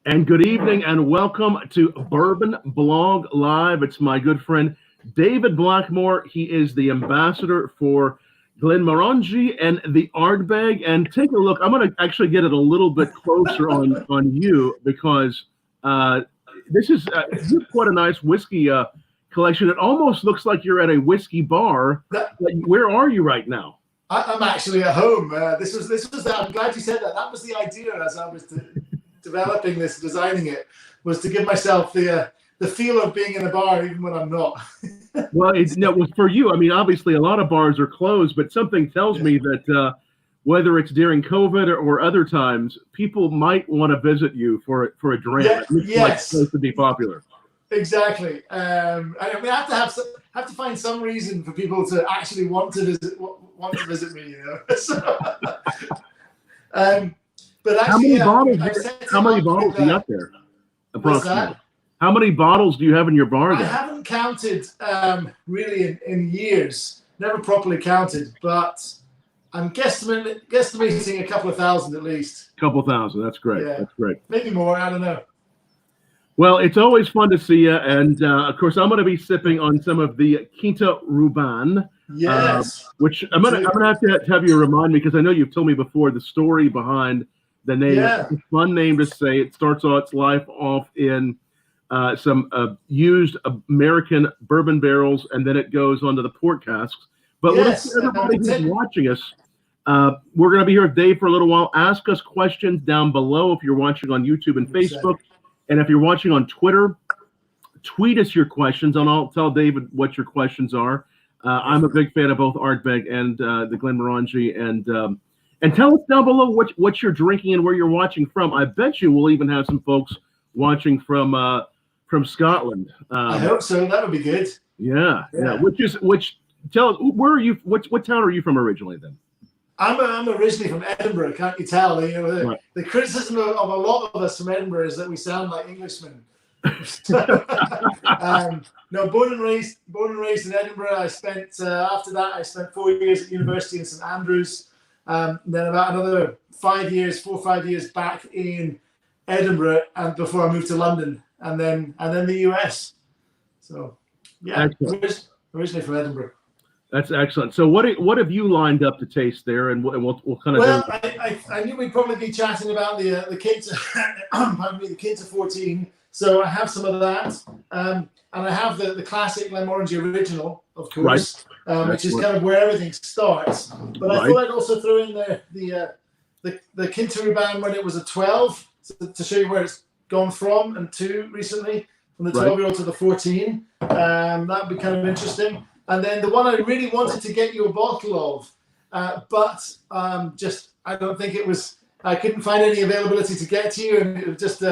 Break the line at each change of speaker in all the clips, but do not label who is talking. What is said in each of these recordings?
And good evening and welcome to Bourbon Blog Live. It's my good friend David Blackmore. He is the ambassador for Glenmorangie and the Ardeg. And take a look. I'm going to actually get it a little bit closer on you because this is quite a nice whiskey collection. It almost looks like you're at a whiskey bar. Where are you right now?
I'm actually at home. This was. I'm glad you said that. That was the idea as I was developing this, designing it, was to give myself the feel of being in a bar even when I'm not.
Well, for you. I mean, obviously, a lot of bars are closed, but something tells me that whether it's during COVID or other times, people might want to visit you for a drink.
Yeah, yes,
it's supposed to be popular.
Exactly. I mean, I have to find some reason for people to actually want to visit me. You know. So, but actually,
how many bottles do you have there? Approximately. How many bottles do you have in your bar there?
I haven't counted really in years. Never properly counted, but I'm guesstimating a couple of thousand at least.
A couple thousand. That's great. Yeah. That's great.
Maybe more. I don't know.
Well, it's always fun to see you, and of course, I'm going to be sipping on some of the Quinta Ruban.
Yes.
Which I'm gonna have to have you remind me, because I know you've told me before the story behind the name.
Yeah.
It's a fun name to say. It starts its life off in some used American bourbon barrels, and then it goes onto the port casks. But everybody who's watching us, we're going to be here with Dave for a little while. Ask us questions down below if you're watching on YouTube and Facebook. And if you're watching on Twitter, tweet us your questions, and I'll tell David what your questions are. I'm a big fan of both Ardbeg and the Glenmorangie, and tell us down below what you're drinking and where you're watching from. I bet you we'll even have some folks watching from Scotland.
I hope so. That would be good.
Yeah. Tell us, where are you? What town are you from originally then?
I'm originally from Edinburgh. Can't you tell? You know, the criticism of a lot of us from Edinburgh is that we sound like Englishmen. No, born and raised in Edinburgh. I spent after that I spent 4 years at university in St Andrews. Then about another 4 or 5 years back in Edinburgh, and before I moved to London, and then the US. So yeah, originally from Edinburgh.
That's excellent. So what have you lined up to taste there, and we'll kind of.
Well, I knew we'd probably be chatting about the Quinta, the Quinta 14. So I have some of that, and I have the classic Glenmorangie original, of course, which is kind of where everything starts. But I thought I'd also throw in the Quinta Ruban when it was a 12, to show you where it's gone from and to recently, from the 12-year-old to the 14. That would be kind of interesting. And then the one I really wanted to get you a bottle of, but I don't think it was. I couldn't find any availability to get to you, and it was just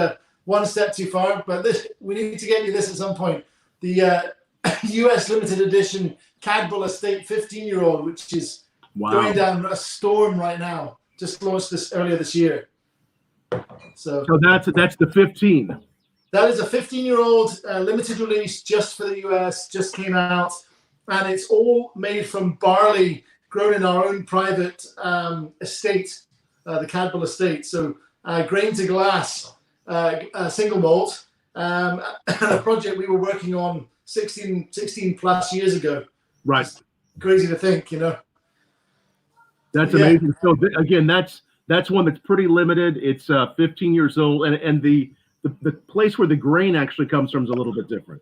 one step too far. But we need to get you this at some point. The US limited edition Cadbull Estate 15-year-old, which is going down a storm right now. Just launched this earlier this year. So
that's the 15.
That is a 15-year-old limited release just for the US. Just came out. And it's all made from barley grown in our own private estate, the Cadbull Estate. So grain to glass, single malt, and a project we were working on 16 plus years ago.
Right.
It's crazy to think, you know.
That's amazing. So again, that's one that's pretty limited. It's 15 years old, and the place where the grain actually comes from is a little bit different.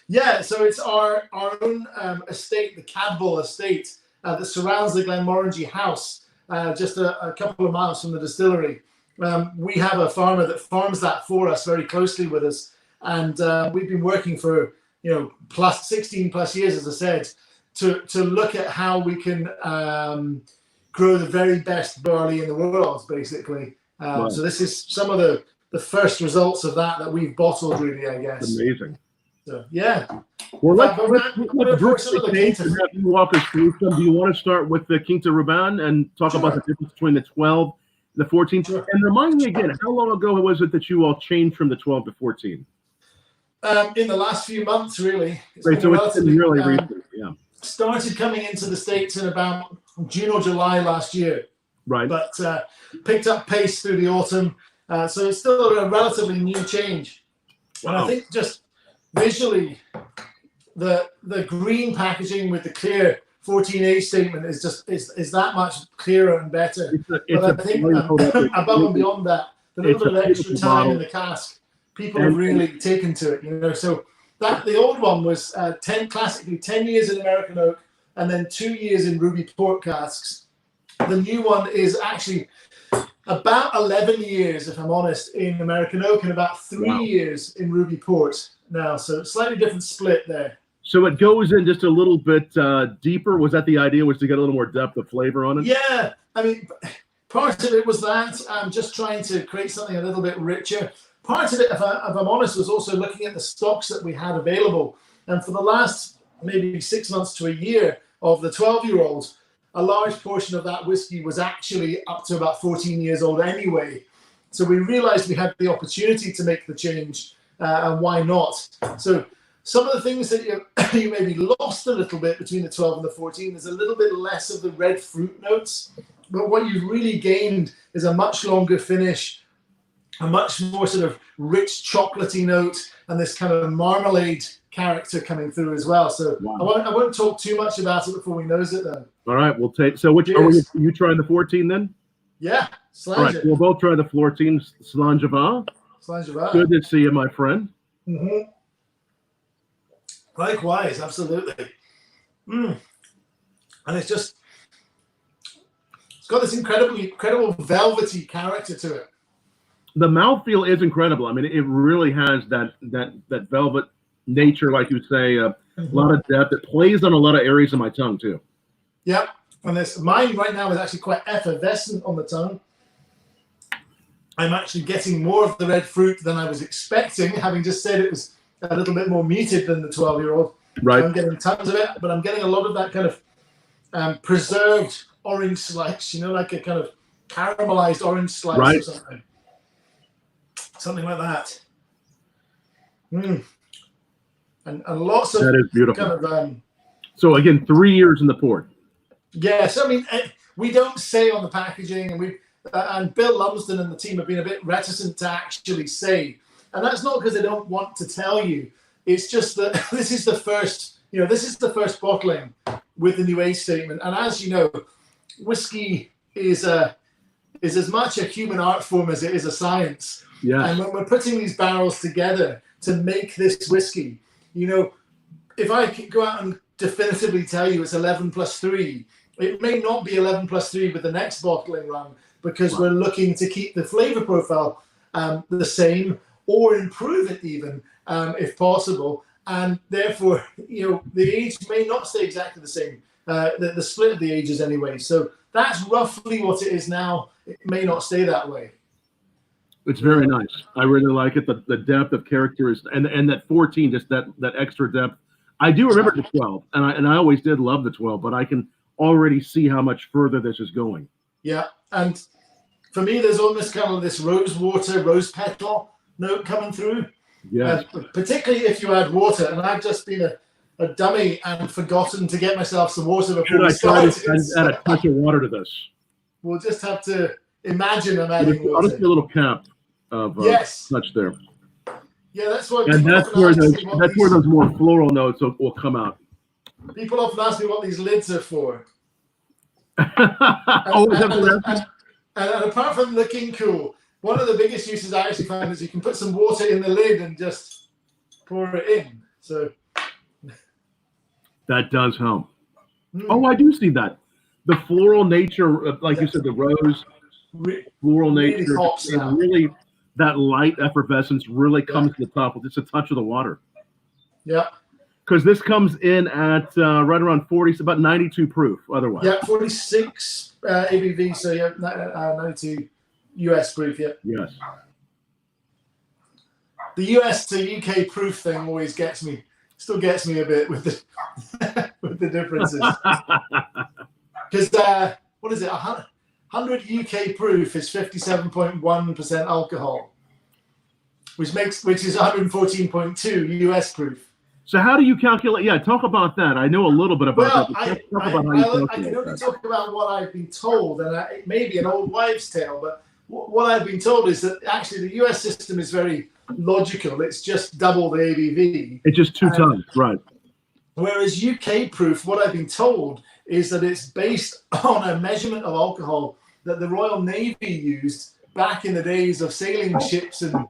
Yeah, so it's our own estate, the Cadbull Estate, that surrounds the Glenmorangie house, just a couple of miles from the distillery. We have a farmer that farms that for us very closely with us, and we've been working for 16 plus years, as I said, to look at how we can grow the very best barley in the world, basically. So this is some of the first results of that we've bottled, really, I guess.
Amazing.
So, yeah.
Well, let's have you walk us through some. Do you want to start with the Quinta Ruban and talk about the difference between the 12 and the 14? Sure. And remind me again, how long ago was it that you all changed from the 12 to 14?
In the last few months, really.
It's been really recent, yeah.
Started coming into the States in about June or July last year.
Right.
But picked up pace through the autumn. So it's still a relatively new change. And I think just visually, the green packaging with the clear 14 age statement is that much clearer and better. But I think above and beyond that, the little bit of extra time in the cask, people have really taken to it. You know, so that the old one was classically 10 years in American oak and then 2 years in ruby port casks. The new one is actually about 11 years, if I'm honest, in American oak and about 3 years in ruby port now. So slightly different split there.
So it goes in just a little bit deeper. Was that the idea, was to get a little more depth of flavor on it?
Yeah. I mean, part of it was that. I'm just trying to create something a little bit richer. Part of it, if I'm honest, was also looking at the stocks that we had available. And for the last maybe 6 months to a year of the 12-year-olds, a large portion of that whiskey was actually up to about 14 years old anyway. So we realized we had the opportunity to make the change, and why not? So some of the things that you maybe lost a little bit between the 12 and the 14, there's a little bit less of the red fruit notes. But what you've really gained is a much longer finish, a much more sort of rich chocolatey note, and this kind of marmalade character coming through as well. So I won't talk too much about it before we nose it though.
All right, we'll take. So which are you trying the 14 then?
Yeah,
all right, we'll both try the 14 Slàinte mhath. Good to see you, my friend.
Mm-hmm. Likewise, absolutely. And it's got this incredible velvety character to it.
The mouthfeel is incredible. I mean, it really has that velvet nature, like you say, a lot of depth. It plays on a lot of areas of my tongue too.
Yep, and mine right now is actually quite effervescent on the tongue. I'm actually getting more of the red fruit than I was expecting, having just said it was a little bit more muted than the 12-year-old.
Right.
So I'm getting tons of it, but I'm getting a lot of that kind of preserved orange slice, like a kind of caramelized orange slice or something. Something like that. And lots of
that is beautiful.
Kind of,
so again, 3 years in the port.
Yes, I mean, we don't say on the packaging, and Bill Lumsden and the team have been a bit reticent to actually say. And that's not because they don't want to tell you. It's just that this is the first bottling with the new age statement. And as you know, whiskey is as much a human art form as it is a science.
Yeah.
And when we're putting these barrels together to make this whiskey, if I could go out and definitively tell you it's 11 plus 3, it may not be 11 plus 3 with the next bottling run, because we're looking to keep the flavor profile the same, or improve it even, if possible. And therefore, the age may not stay exactly the same, the split of the ages anyway. So that's roughly what it is now. It may not stay that way.
It's very nice. I really like it. The depth of character is, and that 14, just that extra depth. I do remember the 12, and I always did love the 12, but I can already see how much further this is going.
Yeah, and for me, there's almost kind of this rose petal note coming through.
Yeah.
Particularly if you add water, and I've just been a dummy and forgotten to get myself some water before we started.
Should I try to add a touch of water to this?
We'll just have to imagine I'm adding water.
I'll just do a little cap of touch there.
Yeah, that's what.
And that's where those more floral notes will come out.
People often ask me what these lids are for. And apart from looking cool, one of the biggest uses I actually find is you can put some water in the lid and just pour it in. So
that does help. Oh, I do see that. The floral nature, like you said, the rose floral nature, and really that light effervescence really comes to the top with just a touch of the water.
Yeah.
Because this comes in at right around 40, about 92 proof otherwise.
Yeah, 46 ABV, so 92 US proof, yeah.
Yes.
The US to UK proof thing always still gets me a bit with the differences. Because, what is it, 100 UK proof is 57.1% alcohol, which is 114.2 US proof.
So how do you calculate? Yeah, talk about that. I know a little bit about that.
I can only talk about what I've been told, and it may be an old wives' tale, but what I've been told is that actually the US system is very logical. It's just double the ABV.
It's just 2 tons, right?
Whereas UK proof, what I've been told is that it's based on a measurement of alcohol that the Royal Navy used back in the days of sailing ships and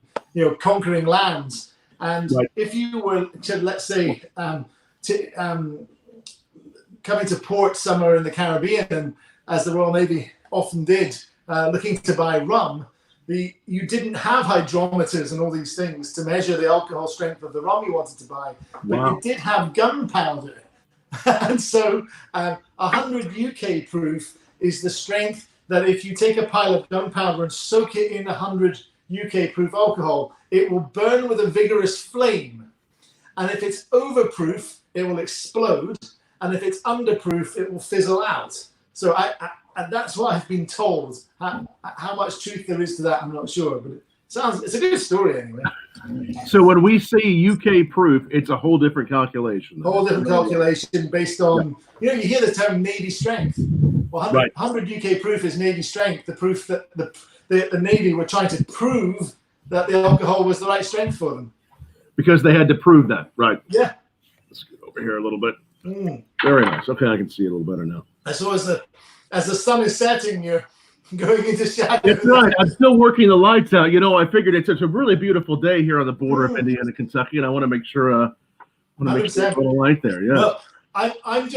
conquering lands. And if you were to, let's say, coming to port somewhere in the Caribbean, and as the Royal Navy often did, looking to buy rum, you didn't have hydrometers and all these things to measure the alcohol strength of the rum you wanted to buy, but you did have gunpowder. And so 100 UK proof is the strength that if you take a pile of gunpowder and soak it in 100 UK proof alcohol, it will burn with a vigorous flame. And if it's overproof, it will explode. And if it's underproof, it will fizzle out. So and that's what I've been told. How much truth there is to that, I'm not sure, but it's a good story anyway.
So when we say UK proof, it's a whole different calculation.
A whole different calculation based on, you hear the term Navy strength. Well, 100 UK proof is Navy strength, the proof that the Navy were trying to prove that the alcohol was the right strength for them.
Because they had to prove that, right?
Yeah.
Let's get over here a little bit. Very nice. Okay, I can see it a little better now.
So as the sun is setting, you're going into shadow.
That's right. I'm still working the lights out. I figured it's a really beautiful day here on the border of Indiana and Kentucky, and I want to make sure put a little light there. Yeah.
Well, I'm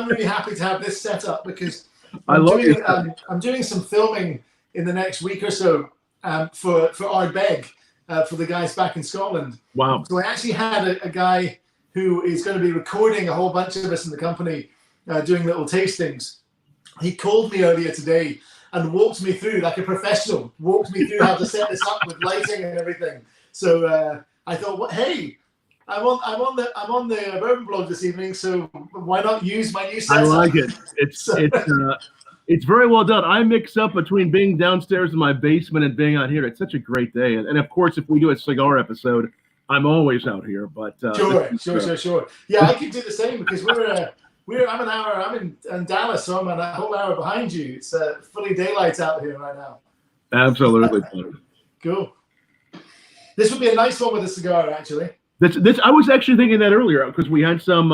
really happy to have this set up because
I'm
doing some filming in the next week or so for Ardeg for the guys back in Scotland.
Wow.
So I actually had a guy who is going to be recording a whole bunch of us in the company doing little tastings. He called me earlier today and walked me through, like a professional, how to set this up with lighting and everything. So I thought, hey, I'm on the BourbonBlog this evening, so why not use my new setup?
I like it. It's very well done. I mix up between being downstairs in my basement and being out here. It's such a great day, and of course, if we do a cigar episode, I'm always out here. But
sure. Yeah, I could do the same because I'm in Dallas, so I'm a whole hour behind you. It's fully daylight out here right now.
Absolutely.
Cool. This would be a nice one with a cigar, actually.
This I was actually thinking that earlier because we had some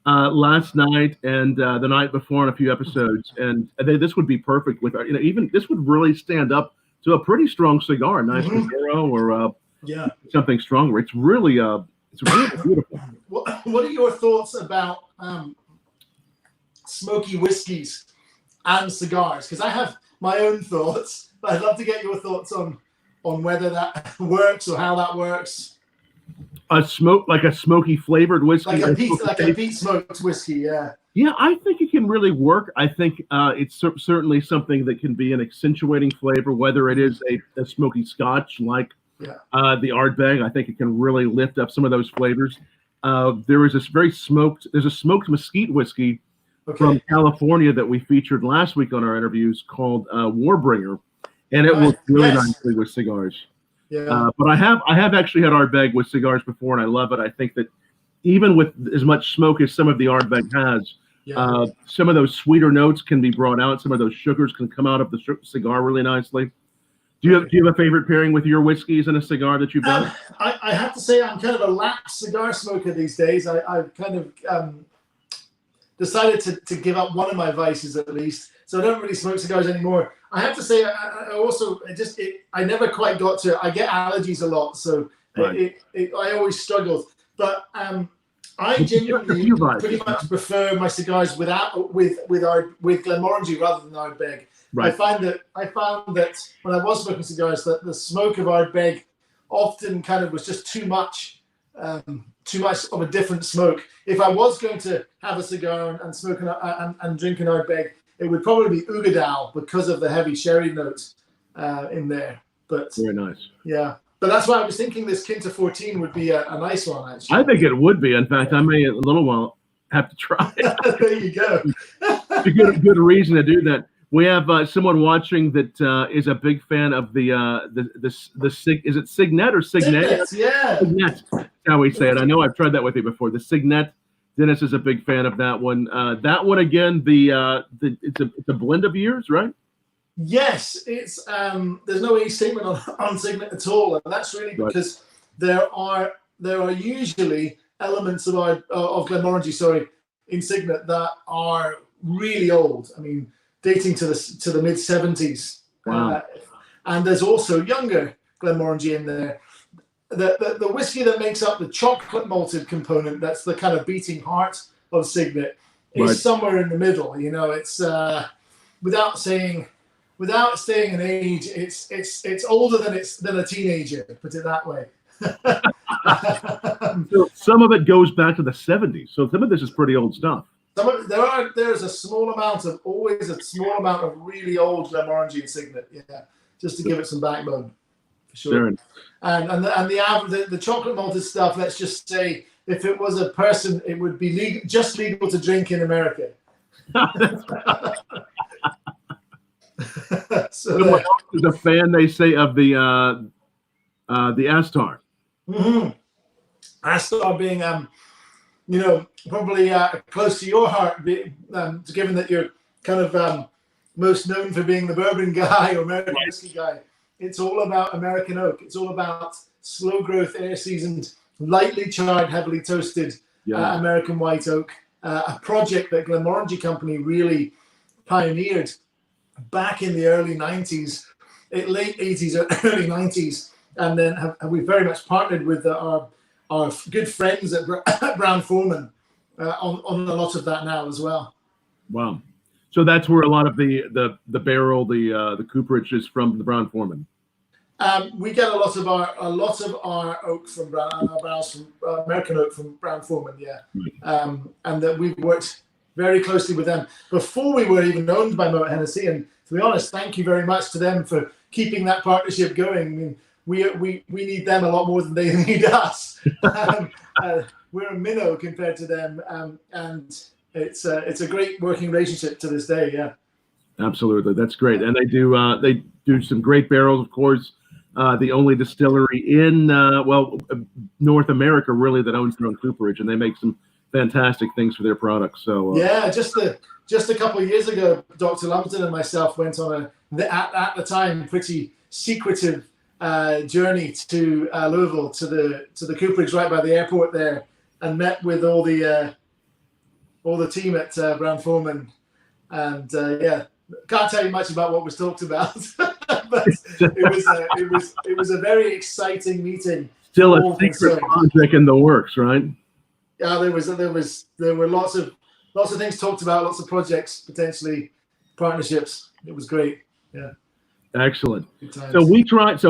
last night and the night before on a few episodes, and this would be perfect with even this would really stand up to a pretty strong cigar, nice Maduro or something stronger. It's really beautiful.
What are your thoughts about smoky whiskeys and cigars? Because I have my own thoughts, but I'd love to get your thoughts on whether that works or how that works.
A smoky flavored whiskey,
like a peat smoked whiskey, yeah.
Yeah, I think it can really work. I think it's certainly something that can be an accentuating flavor, whether it is a smoky Scotch like the Ardbeg. I think it can really lift up some of those flavors. There's a smoked mesquite whiskey from California that we featured last week on our interviews called Warbringer, and it works really nicely with cigars.
Yeah.
But I have actually had Ardbeg with cigars before, and I love it. I think that even with as much smoke as some of the Ardbeg has, some of those sweeter notes can be brought out. Some of those sugars can come out of the cigar really nicely. Do you have a favorite pairing with your whiskeys and a cigar that you've done?
I have to say I'm kind of a lax cigar smoker these days. I've kind of decided to give up one of my vices at least. So I don't really smoke cigars anymore. I have to say, I never quite got to. I get allergies a lot, so I always struggled. But I genuinely pretty much prefer my cigars with Glenmorangie rather than Ardbeg.
Right.
I found that when I was smoking cigars, that the smoke of Ardbeg often kind of was just too much of a different smoke. If I was going to have a cigar and smoke and drink an Ardbeg, it would probably be Ugadal because of the heavy sherry notes in there. But
very nice.
Yeah. But that's why I was thinking this Quinta 14 would be a nice one, actually.
I think it would be. In fact, I may in a little while have to try it.
There you go.
It's a good reason to do that. We have someone watching that is a big fan of is it Signet or Signet?
Yeah.
Signet. That's how we say it. I know I've tried that with you before. The Signet. Dennis is a big fan of that one. That one again. It's a blend of years, right?
Yes, it's there's no age statement on Signet at all, and that's really because there are usually elements of Glenmorangie, sorry, in Signet that are really old. I mean, dating to the mid 70s.
Wow.
And there's also younger Glenmorangie in there. The whiskey that makes up the chocolate malted component, that's the kind of beating heart of Signet, is somewhere in the middle. You know, it's without saying an age, it's older than a teenager. Put it that way.
So some of it goes back to the 70s. So some of this is pretty old stuff.
There's always a small amount of really old Glenmorangie and Signet, just to give it some backbone, for sure. And the chocolate malted stuff, let's just say, if it was a person, it would be just legal to drink in America. So
there's a fan, they say, of the Astar.
Mm-hmm. Astar being probably close to your heart, given that you're kind of most known for being the bourbon guy or American whiskey guy. It's all about American oak. It's all about slow growth, air seasoned, lightly charred, heavily toasted American white oak. A project that Glenmorangie Company really pioneered back in the early 90s, late 80s, early 90s, and then we very much partnered with our good friends at Brown-Forman on a lot of that now as well.
Wow. So that's where a lot of the barrel, the cooperage is from the Brown-Forman.
We get a lot of our oak from American oak from Brown-Forman, and that we've worked very closely with them before we were even owned by Moët Hennessy. And to be honest, thank you very much to them for keeping that partnership going. I mean, we need them a lot more than they need us. We're a minnow compared to them, and it's a great working relationship to this day. Yeah,
absolutely, that's great. And they do some great barrels, of course. The only distillery in North America really that owns their own cooperage, and they make some fantastic things for their products. So just a couple of years ago, Dr. Lumpton and myself went on at the time pretty secretive journey to Louisville, to the cooperage right by the airport there, and met with all the team at Brown-Forman, and can't tell you much about what was talked about, but it was a very exciting meeting. Still a secret project in the works, right?
Yeah, there were lots of things talked about, lots of projects, potentially partnerships. It was great. Yeah.
Excellent. So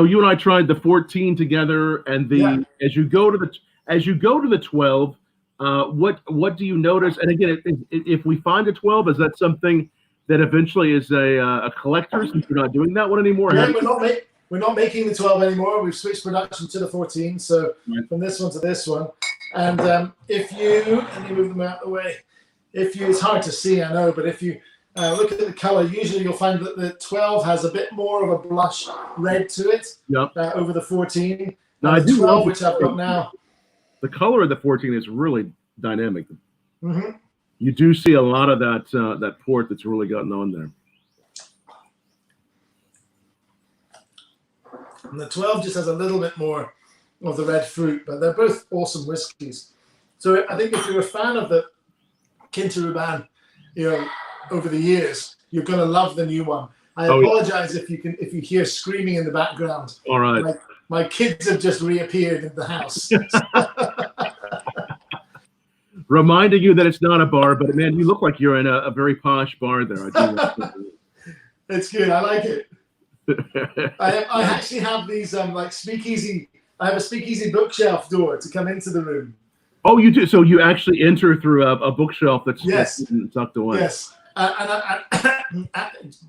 you and I tried the 14 together, and as you go to the 12, what do you notice? And again, if we find a 12, is that something that eventually is a collector, since you're not doing that one anymore?
Yeah, we're not making the 12 anymore. We've switched production to the 14. So from this one to this one, and let me move them out of the way. It's hard to see, I know, but if you look at the color, usually you'll find that the 12 has a bit more of a blush red to it over the 14.
Now, I do
12, which I've got now.
The color of the 14 is really dynamic.
Mm-hmm.
You do see a lot of that port that's really gotten on there.
And the 12 just has a little bit more of the red fruit, but they're both awesome whiskies. So I think if you're a fan of the Kinta Ruban, over the years, you're going to love the new one. I apologize if you hear screaming in the background.
All right.
My kids have just reappeared in the house.
Reminding you that it's not a bar, but man, you look like you're in a very posh bar there.
It's good. I like it. I actually have these speakeasy. I have a speakeasy bookshelf door to come into the room.
Oh, you do. So you actually enter through a bookshelf that's tucked away.
Yes. And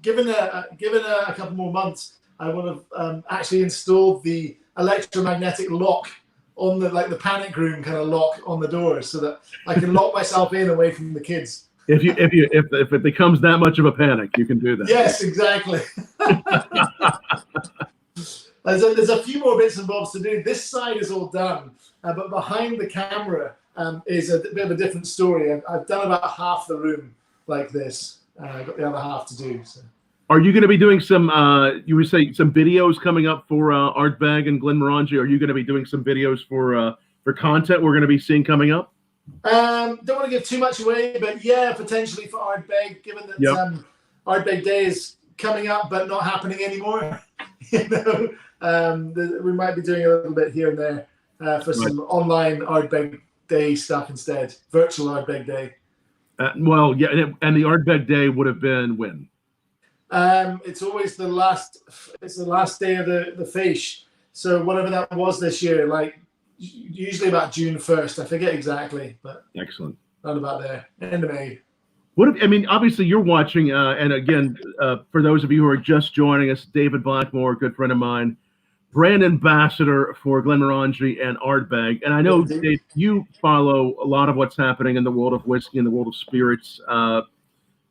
given a couple more months, I would have actually installed the electromagnetic lock on the panic room kind of lock on the door, so that I can lock myself in away from the kids.
If it becomes that much of a panic, you can do that.
Yes, exactly. There's a few more bits and bobs to do. This side is all done, but behind the camera is a bit of a different story. I've done about half the room like this. I've got the other half to do. So.
Are you going to be doing some, you were saying some videos coming up for Ardeg and Glenmorangie? Are you going to be doing some videos for content we're going to be seeing coming up?
Don't want to give too much away, but yeah, potentially for Ardeg, given that Ardeg Day is coming up but not happening anymore. You know, we might be doing a little bit here and there for some online Ardeg Day stuff instead, virtual Ardeg Day.
Well, yeah, and the Ardeg Day would have been when?
It's always the last. It's the last day of the Fish. So whatever that was this year, like usually about June 1st. I forget exactly, but
excellent.
Around about there, end of May.
I mean, obviously you're watching, and again, for those of you who are just joining us, David Blackmore, a good friend of mine, brand ambassador for Glenmorangie and Ardeg. And I know, Dave, you follow a lot of what's happening in the world of whiskey and the world of spirits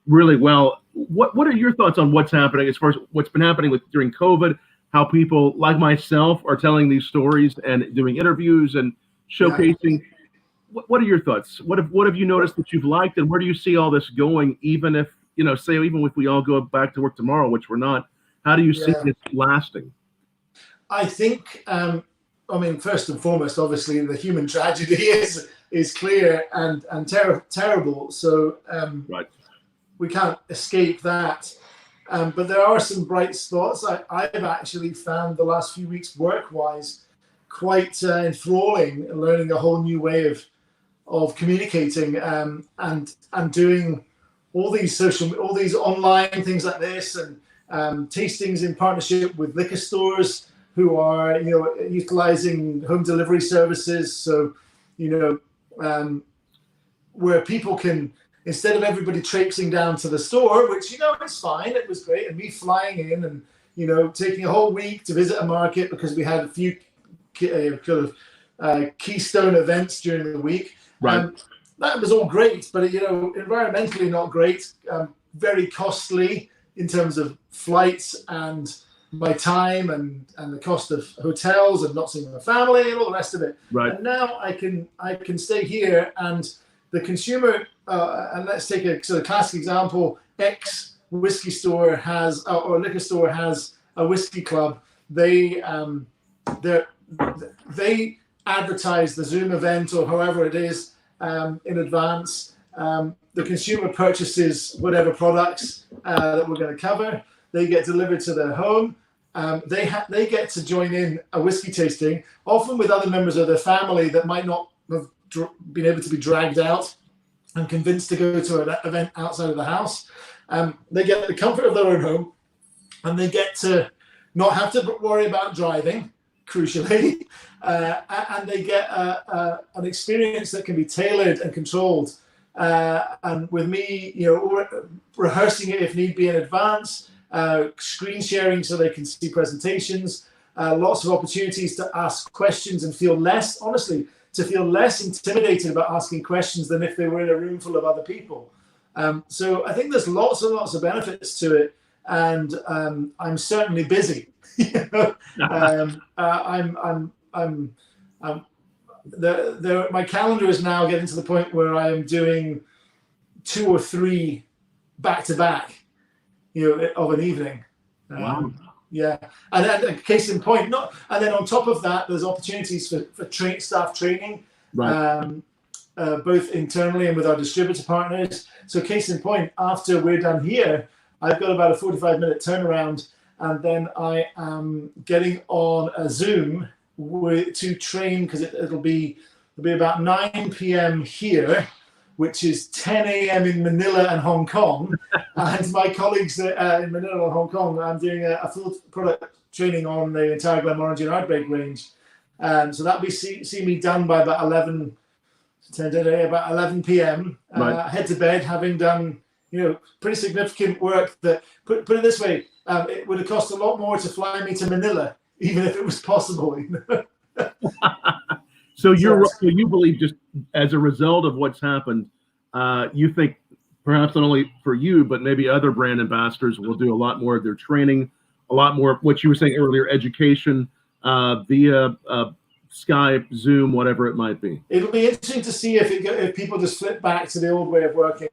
really well. What are your thoughts on what's happening as far as what's been happening during COVID, how people like myself are telling these stories and doing interviews and showcasing? What are your thoughts? What have you noticed that you've liked, and where do you see all this going? Even if, you know, say even if we all go back to work tomorrow, which we're not, how do you see this lasting?
I think, I mean, first and foremost, obviously the human tragedy is clear and terrible. So we can't escape that. But there are some bright spots. I've actually found the last few weeks work-wise quite enthralling, learning a whole new way of communicating and doing all these online things like this, and tastings in partnership with liquor stores who are, you know, utilizing home delivery services. So, you know, where people can, instead of everybody traipsing down to the store, which, you know, it's fine, it was great, and me flying in and, you know, taking a whole week to visit a market because we had a few keystone events during the week. That was all great, but, you know, environmentally not great, very costly in terms of flights and my time and the cost of hotels and not seeing my family and all the rest of it. And now I can stay here, and the consumer, and let's take a sort of classic example, X whiskey store has, or liquor store has a whiskey club. They advertise the Zoom event or however it is in advance. The consumer purchases whatever products that we're going to cover. They get delivered to their home. They get to join in a whiskey tasting, often with other members of their family that might not have been able to be dragged out and convinced to go to an event outside of the house. They get the comfort of their own home, and they get to not have to worry about driving, crucially, and they get an experience that can be tailored and controlled. And with me, you know, rehearsing it if need be in advance, screen sharing so they can see presentations, lots of opportunities to ask questions and feel less intimidated about asking questions than if they were in a room full of other people. So I think there's lots and lots of benefits to it, and I'm certainly busy. You know? My calendar is now getting to the point where I am doing 2 or 3 back-to-back, you know, of an evening.
Wow.
Yeah, and case in point, and then on top of that, there's opportunities for staff training, both internally and with our distributor partners. So case in point, after we're done here, I've got about a 45-minute turnaround, and then I am getting on a Zoom to train, because it'll be about 9 p.m. here, which is 10 a.m. in Manila and Hong Kong. And my colleagues in Manila and Hong Kong, I'm doing a full product training on the entire Glenmorangie and Ardeg range. So that'll be see me done by about 11 p.m. Head to bed, having done, you know, pretty significant work that, put it this way, it would have cost a lot more to fly me to Manila, even if it was possible. You know?
So you believe, just as a result of what's happened, you think perhaps not only for you, but maybe other brand ambassadors will do a lot more of their training, a lot more, what you were saying earlier, education via Skype, Zoom, whatever it might be.
It'll be interesting to see if people just flip back to the old way of working.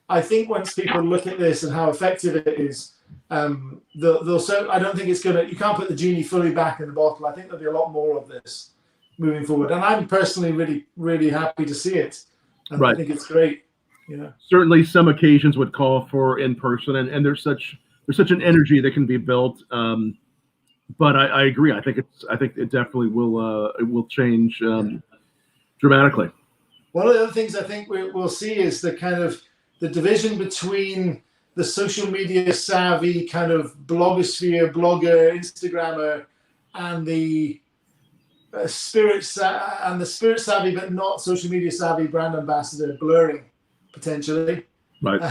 I think once people look at this and how effective it is, I don't think it's gonna. You can't put the genie fully back in the bottle. I think there'll be a lot more of this moving forward, and I'm personally really, really happy to see it. And I think it's great. Yeah.
Certainly, some occasions would call for in person, and there's such an energy that can be built. But I agree. I think it definitely will change dramatically.
One of the other things I think we'll see is the kind of the division between the social media savvy kind of blogger, Instagrammer, and the spirit savvy but not social media savvy brand ambassador blurring potentially.
Right.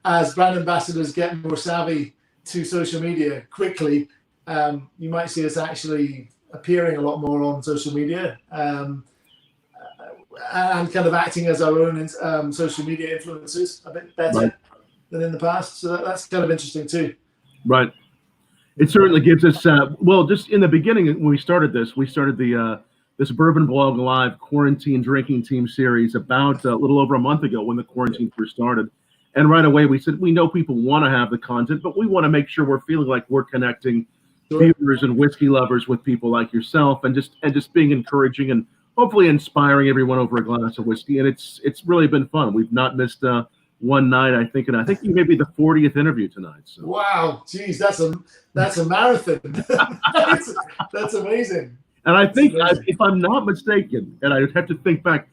As brand ambassadors get more savvy to social media quickly, you might see us actually appearing a lot more on social media. And kind of acting as our own social media influencers a bit better than in the past. So that's kind of interesting too.
Right. It certainly gives us, just in the beginning when we started this this BourbonBlog Live quarantine drinking team series about a little over a month ago when the quarantine first started. And right away we said, we know people want to have the content, but we want to make sure we're feeling like we're connecting viewers and whiskey lovers with people like yourself and just being encouraging and hopefully inspiring everyone over a glass of whiskey. And it's really been fun. We've not missed one night, I think, and I think you may be the 40th interview tonight. So.
Wow, geez, that's a marathon. that's amazing.
And I think, if I'm not mistaken, and I'd have to think back,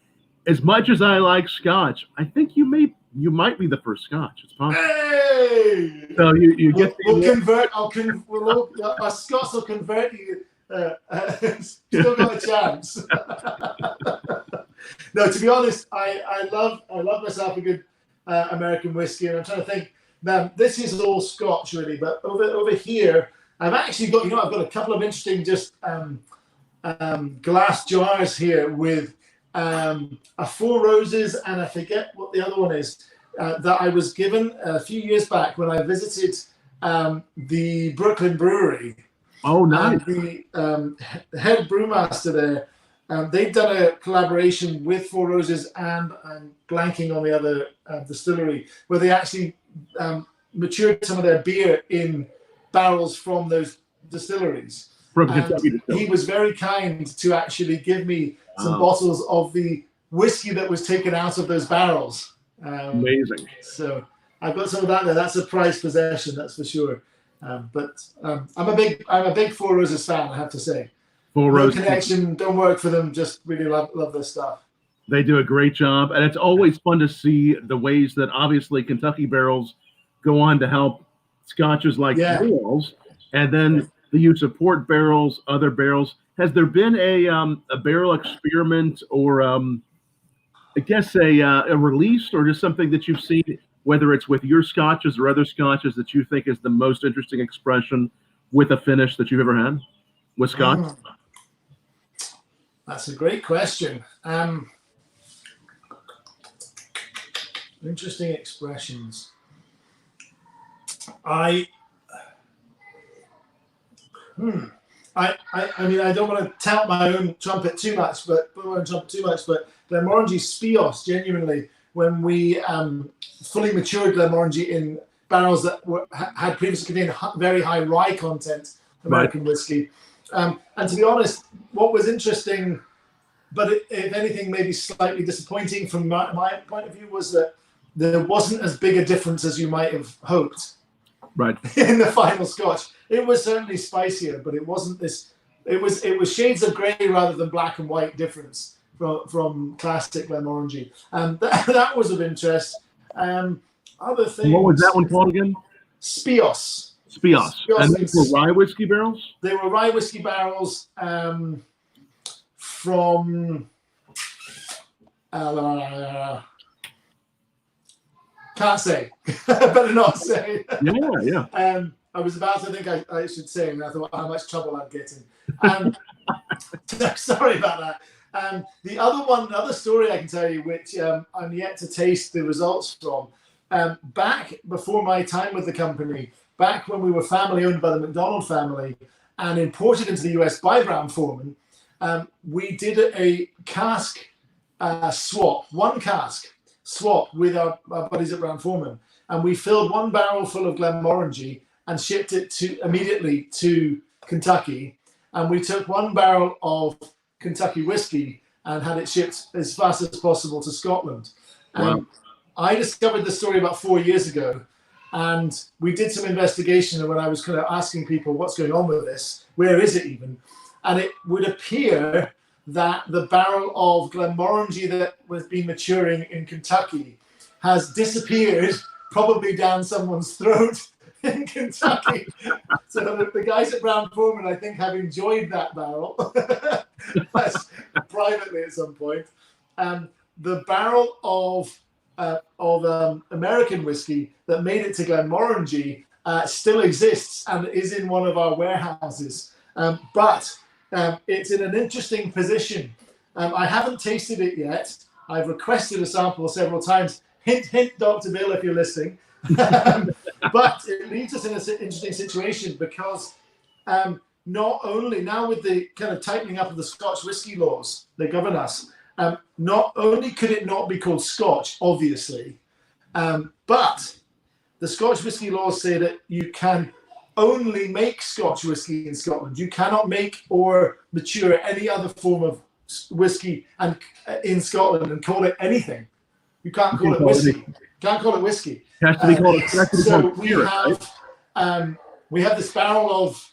as much as I like Scotch, I think you might be the first Scotch. It's possible.
Hey!
So you get.
We'll convert. Our Scots will convert you. Still got a chance. No, to be honest, I love myself a good American whiskey, and I'm trying to think. Now, this is all Scotch, really, but over here, I've actually got I've got a couple of interesting just glass jars here with a Four Roses, and I forget what the other one is that I was given a few years back when I visited the Brooklyn Brewery.
Oh, nice.
The head brewmaster there, they've done a collaboration with Four Roses and I'm blanking on the other distillery, where they actually matured some of their beer in barrels from those distilleries. He was very kind to actually give me some bottles of the whiskey that was taken out of those barrels.
Amazing.
So I've got some of that there. That's a prized possession, that's for sure. But I'm a big Four Roses fan, I have to say.
Four Roses
connection, don't work for them, just really love their stuff.
They do a great job, and it's always fun to see the ways that obviously Kentucky barrels go on to help Scotches like barrels, and then the use of port barrels, other barrels. Has there been a barrel experiment or I guess a release or just something that you've seen, whether it's with your Scotches or other Scotches, that you think is the most interesting expression with a finish that you've ever had with Scotch?
That's a great question. Interesting expressions. I mean, I don't want to tout my own trumpet too much, but Glenmorangie Spios, genuinely, when we fully matured Glenmorangie in barrels that had previously contained very high rye content, American whiskey. And to be honest, what was interesting, but if anything, maybe slightly disappointing from my point of view, was that there wasn't as big a difference as you might have hoped.
Right.
In the final Scotch, it was certainly spicier, but it wasn't this. It was shades of grey rather than black and white difference from classic Glenmorangie, and that was of interest. Other things.
What was that one called again?
Spios.
And these were rye whiskey barrels?
They were rye whiskey barrels from. Can't say. Better not say.
Yeah.
I was about to think I should say, and I thought how much trouble I'd get in. Sorry about that. The other story I can tell you, which I'm yet to taste the results from, back before my time with the company, back when we were family owned by the McDonald family and imported into the US by Brown-Forman, we did a cask swap, one cask swap with our buddies at Brown-Forman, and we filled one barrel full of Glenmorangie and shipped it immediately to Kentucky. And we took 1 barrel of Kentucky whiskey and had it shipped as fast as possible to Scotland.
Wow.
I discovered this story about 4 years ago, and we did some investigation. And when I was kind of asking people what's going on with this, where is it even? And it would appear that the barrel of Glenmorangie that was been maturing in Kentucky has disappeared, probably down someone's throat in Kentucky. So the guys at Brown-Forman, I think, have enjoyed that barrel privately at some point. The barrel of American whiskey that made it to Glenmorangie still exists and is in one of our warehouses. But it's in an interesting position. I haven't tasted it yet. I've requested a sample several times. Hint, hint, Dr. Bill, if you're listening. But it leaves us in an interesting situation because not only now with the kind of tightening up of the Scotch whisky laws that govern us, not only could it not be called Scotch, obviously, but the Scotch whisky laws say that you can only make Scotch whisky in Scotland. You cannot make or mature any other form of whisky in Scotland and call it anything. You can't call it whiskey. Can't call it whiskey.
It has to be called.
So we have this barrel of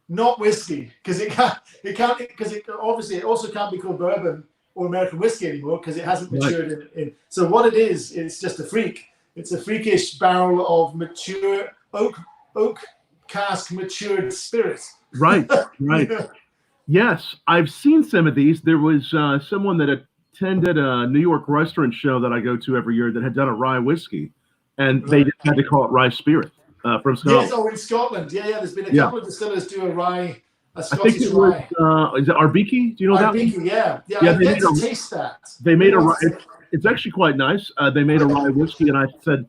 not whiskey because it obviously it also can't be called bourbon or American whiskey anymore because it hasn't matured in. So what it is, it's just a freak. It's a freakish barrel of mature oak cask matured spirit.
Right. Yes, I've seen some of these. There was someone that attended a New York restaurant show that I go to every year that had done a rye whiskey, and they just had to call it rye spirit from Scotland.
Yes, in Scotland. Yeah. There's been a couple of distillers do a Scottish
I think it
rye.
Was, is it Ardeg? Do you know that?
Ardeg, yeah. I get to taste that.
They made a rye. It's actually quite nice. They made a rye whiskey, and I said,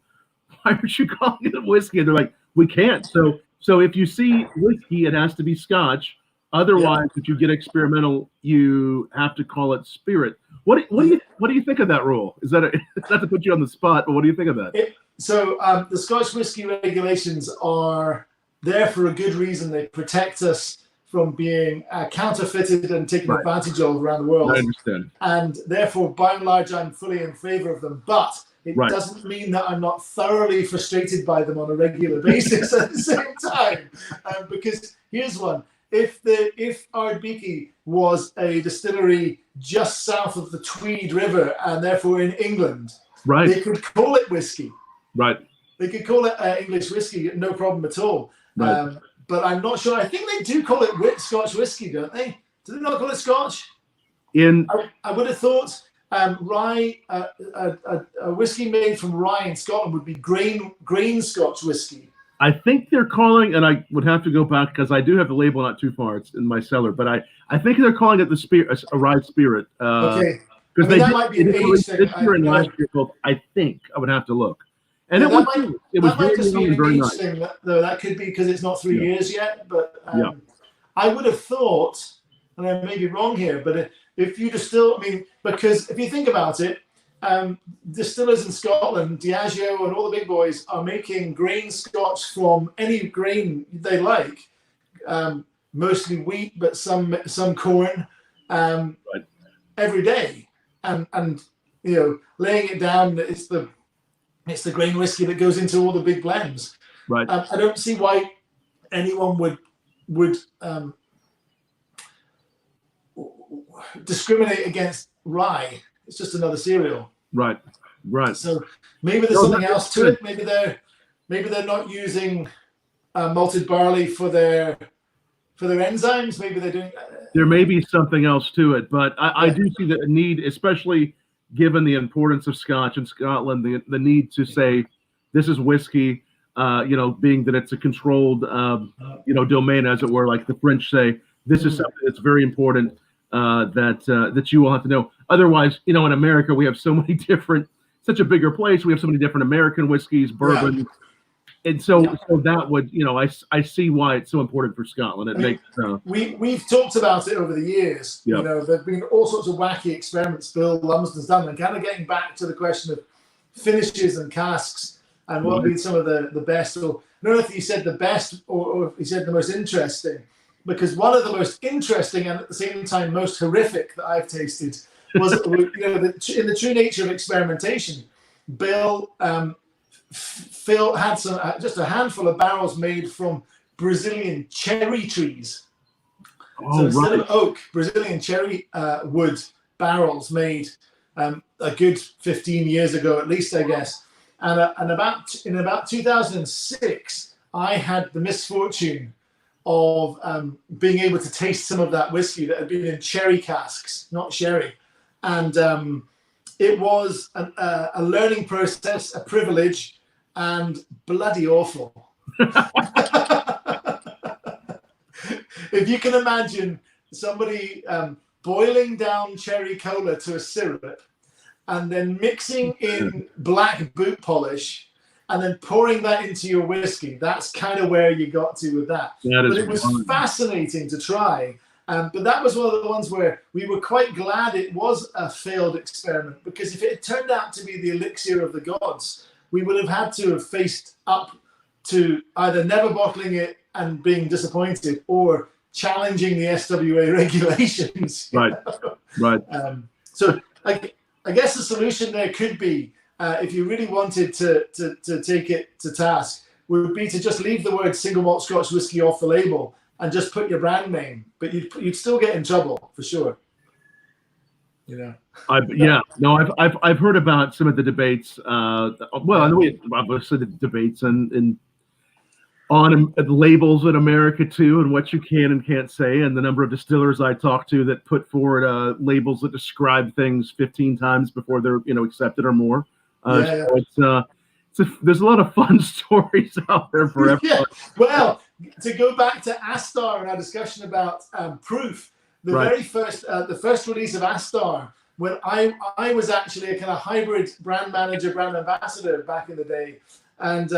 "Why aren't you calling it whiskey?" And they're like, "We can't." So if you see whiskey, it has to be Scotch. Otherwise, if you get experimental, you have to call it spirit. What do you think of that rule? Is that not to put you on the spot, but what do you think of that?
The Scotch whisky regulations are there for a good reason. They protect us from being counterfeited and taken advantage of around the world.
I understand.
And therefore, by and large, I'm fully in favor of them. But it doesn't mean that I'm not thoroughly frustrated by them on a regular basis at the same time. Because here's one. If Ardeg was a distillery just south of the Tweed River and therefore in England, they could call it whiskey.
Right. They
could call it English whiskey, no problem at all. Right. But I'm not sure. I think they do call it Scotch whiskey, don't they? Do they not call it Scotch? I would have thought rye, a whiskey made from rye in Scotland would be grain Scotch whiskey.
I think they're calling, and I would have to go back because I do have the label not too far. It's in my cellar, but I think they're calling it a rye spirit.
Okay.
Because
that might be an age thing.
This year and last year, I think I would have to look. And it was
very just be an
very
age
nice.
thing, though. That could be because it's not 3 years yet. But I would have thought, and I may be wrong here, but if you distill, because if you think about it, distillers in Scotland, Diageo and all the big boys are making grain Scotch from any grain they like, mostly wheat, but some corn, every day, and laying it down. It's the grain whiskey that goes into all the big blends.
Right.
I don't see why anyone would discriminate against rye. It's just another cereal.
Right.
So maybe there's something else to it. Maybe they're not using malted barley for their enzymes. Maybe they're doing.
There may be something else to it, but I do see the need, especially given the importance of Scotch in Scotland, the need to say this is whiskey. Being that it's a controlled, domain, as it were, like the French say, this is something that's very important that you will have to know. Otherwise, in America, we have so many such a bigger place. We have so many different American whiskeys, bourbon, and so that would, I see why it's so important for Scotland. It makes
we've talked about it over the years.
Yep.
There've been all sorts of wacky experiments Bill Lumsden's done, and kind of getting back to the question of finishes and casks and what would be some of the best. So don't know if he said the best or if he said the most interesting, because one of the most interesting and at the same time most horrific that I've tasted was, in the true nature of experimentation, Bill Phil had just a handful of barrels made from Brazilian cherry trees. So instead of oak, Brazilian cherry wood barrels made a good 15 years ago, at least, I guess. And in about 2006, I had the misfortune of being able to taste some of that whiskey that had been in cherry casks, not sherry. And it was a learning process, a privilege, and bloody awful. If you can imagine somebody boiling down cherry cola to a syrup and then mixing in black boot polish and then pouring that into your whiskey, that's kind of where you got to with that. But it was fascinating to try. But that was one of the ones where we were quite glad it was a failed experiment, because if it had turned out to be the elixir of the gods, we would have had to have faced up to either never bottling it and being disappointed, or challenging the SWA regulations.
Right.
So I guess the solution there could be, if you really wanted to take it to task, would be to just leave the word single malt Scotch whisky off the label and just put your brand name, but you'd still get in trouble for sure. I've heard about some of the debates. I know obviously the debates and on labels in America too, and what you can and can't say, and the number of distillers I talk to that put forward labels that describe things 15 times before they're accepted or more. So there's a lot of fun stories out there for everyone. Yeah. Well, to go back to Astar and our discussion about proof, the first release of Astar, when I was actually a kind of hybrid brand manager, brand ambassador back in the day, and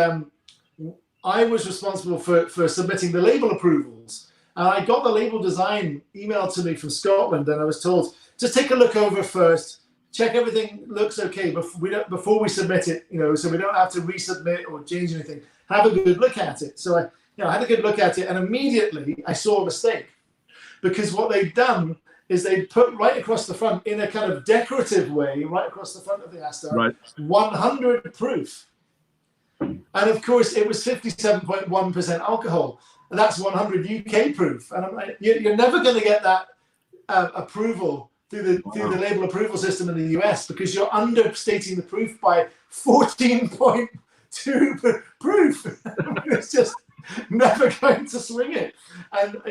I was responsible for submitting the label approvals. And I got the label design emailed to me from Scotland, and I was told, just take a look over first, check everything looks okay before we submit it, so we don't have to resubmit or change anything. Have a good look at it. So I had a good look at it, and immediately I saw a mistake, because what they'd done is they'd put right across the front, in a kind of decorative way, right across the front of the Astar, 100 proof. And of course, it was 57.1% alcohol. And that's 100 UK proof. And I'm like, you're never going to get that approval through the label approval system in the US, because you're understating the proof by 14.2 proof. It's just never going to swing it. And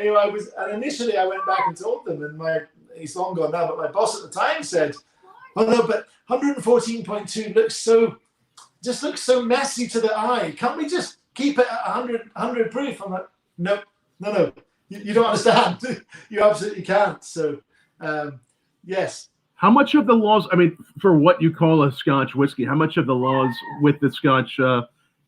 initially I went back and told them, and he's long gone now, but my boss at the time said, "Oh no, but 114.2 looks so messy to the eye. Can't we just keep it at 100 proof?" I'm like, no. You don't understand. You absolutely can't. So, yes.
How much of the laws, for what you call a Scotch whiskey, how much of the laws with the Scotch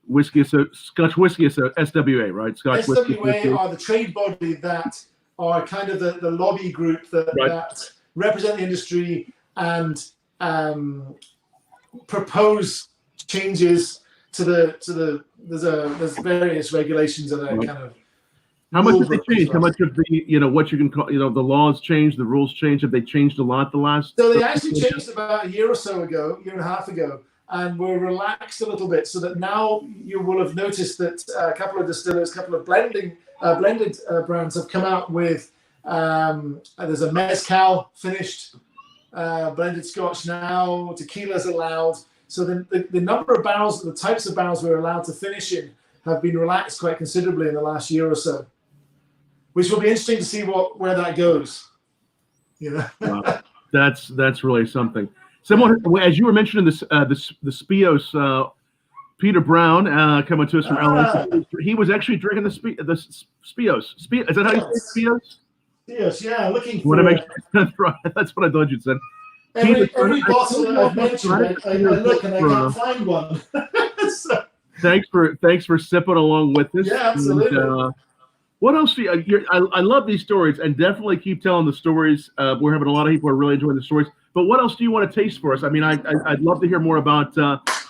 whiskey, Scotch whisky is SWA, right? Scotch
SWA
whiskey
are the trade body that are kind of the lobby group that represent the industry and propose changes to there's various regulations and kind of.
How much have they changed? How much of the what you can call the laws changed, the rules changed? Have they changed a lot the last?
So they actually changed about a year and a half ago, and were relaxed a little bit, so that now you will have noticed that a couple of distillers, a couple of blended brands have come out with. There's a mezcal finished blended Scotch now. Tequila's allowed. So the number of barrels, the types of barrels we're allowed to finish in, have been relaxed quite considerably in the last year or so, which will be interesting to see where that goes.
Wow. That's really something. Someone, as you were mentioning, the Spios, Peter Brown, coming to us from LA. He was actually drinking the Spios. Is that how you say Spios?
Spios, yeah. Looking for.
Want to make sure that's what I thought you'd said.
Every bottle that I've mentioned, I look and I can't find one. So.
Thanks for sipping along with us.
Yeah, absolutely.
And, what else do you? I love these stories, and definitely keep telling the stories. We're having a lot of people who are really enjoying the stories. But what else do you want to taste for us? I'd love to hear more about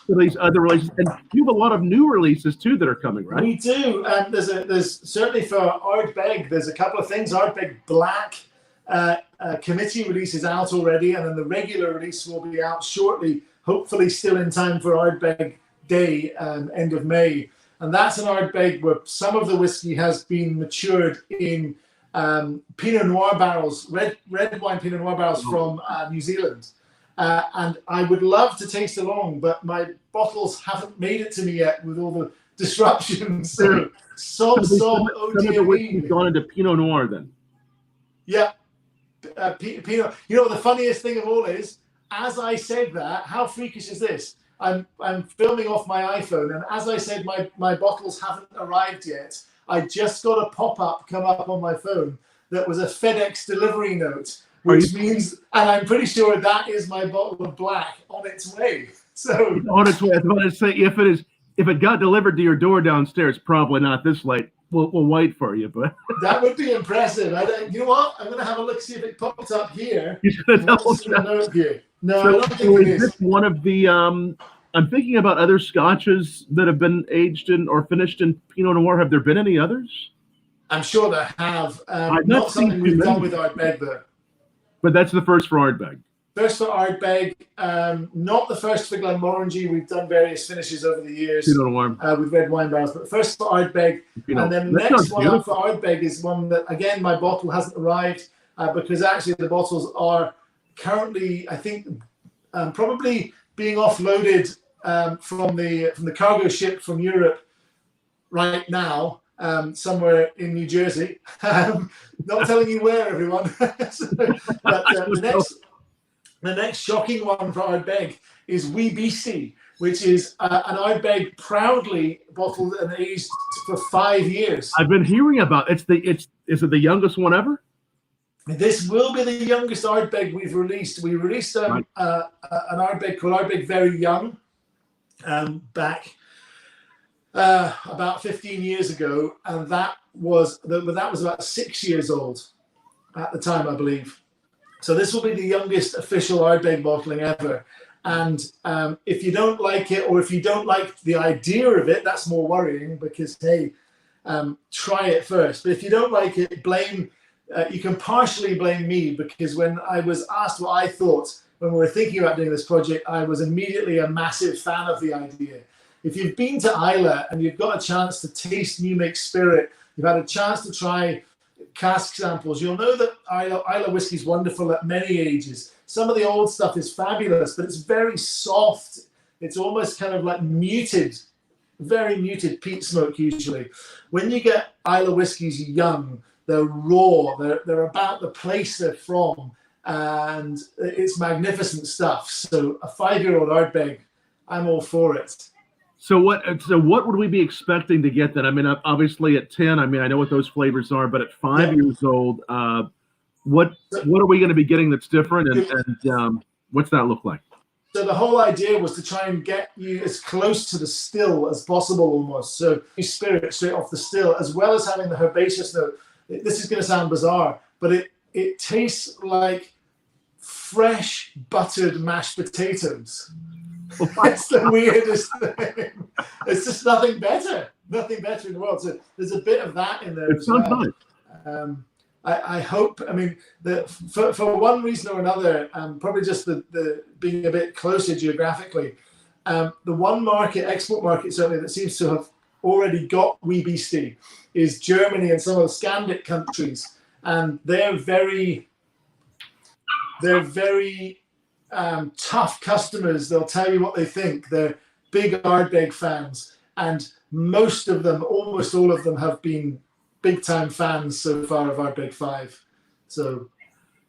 to these other releases, and you have a lot of new releases too that are coming, right?
We do. There's certainly for Ardeg, there's a couple of things. Ardeg Black committee release is out already, and then the regular release will be out shortly, hopefully still in time for Ardeg Day, end of May. And that's an Ardbeg where some of the whiskey has been matured in Pinot Noir barrels, red wine Pinot Noir barrels from New Zealand. And I would love to taste along, but my bottles haven't made it to me yet with all the disruptions. So some of the
whiskey's gone into Pinot Noir then.
Yeah. Pinot. You know, the funniest thing of all is, as I said that, how freakish is this? I'm filming off my iPhone, and as I said, my bottles haven't arrived yet. I just got a pop-up come up on my phone that was a FedEx delivery note, which means, and I'm pretty sure that is my bottle of black on its way. So
on its way. I want to say if it got delivered to your door downstairs, probably not this late. We'll wait for you, but
that would be impressive. You know what? I'm going to have a look, see if it pops up here. No, I don't think it is.
This one of the I'm thinking about other scotches that have been aged in or finished in Pinot Noir. Have there been any others?
I'm sure there have. Not something we've done with Ardbeg though.
But that's the first for Ardbeg.
First for Ardbeg, not the first for Glenmorangie. We've done various finishes over the years with red wine barrels, but first for Ardbeg. And then the next one up for Ardbeg is one that, again, my bottle hasn't arrived because actually the bottles are currently, I think, probably being offloaded from the cargo ship from Europe right now, somewhere in New Jersey. Not telling you where, everyone. The next shocking one for Ardbeg is Wee Beastie, which is an Ardbeg proudly bottled and aged for 5 years.
I've been hearing about it. Is it the youngest one ever?
This will be the youngest Ardbeg we've released. We released an Ardbeg called Ardbeg Very Young back about 15 years ago, and that was about 6 years old at the time, I believe. So this will be the youngest official Ardbeg bottling ever. And if you don't like it, or if you don't like the idea of it, that's more worrying because, hey, try it first. But if you don't like it, you can partially blame me, because when I was asked what I thought when we were thinking about doing this project, I was immediately a massive fan of the idea. If you've been to Islay and you've got a chance to taste new make spirit, you've had a chance to try cask samples, you'll know that Islay whiskey is wonderful at many ages. Some of the old stuff is fabulous, but it's very soft. It's almost kind of like muted, very muted peat smoke usually. When you get Islay whiskies young, they're raw, they're about the place they're from, and it's magnificent stuff. So a 5-year-old Ardbeg, I'm all for it.
So what would we be expecting to get then? I mean, obviously at 10, I mean, I know what those flavors are, but at 5 years old, what are we going to be getting that's different, and what's that look like?
So the whole idea was to try and get you as close to the still as possible almost. So you spirit straight off the still, as well as having the herbaceous note. This is going to sound bizarre, but it tastes like fresh buttered mashed potatoes. It's the weirdest thing. It's just nothing better in the world. So there's a bit of that in there as well. I hope, I mean, for one reason or another, probably just the being a bit closer geographically, the one export market certainly that seems to have already got Wee Beastie is Germany and some of the Scandic countries, and they're very tough customers. They'll tell you what they think. They're big Ardbeg fans, and almost all of them have been big time fans so far of Ardbeg 5. So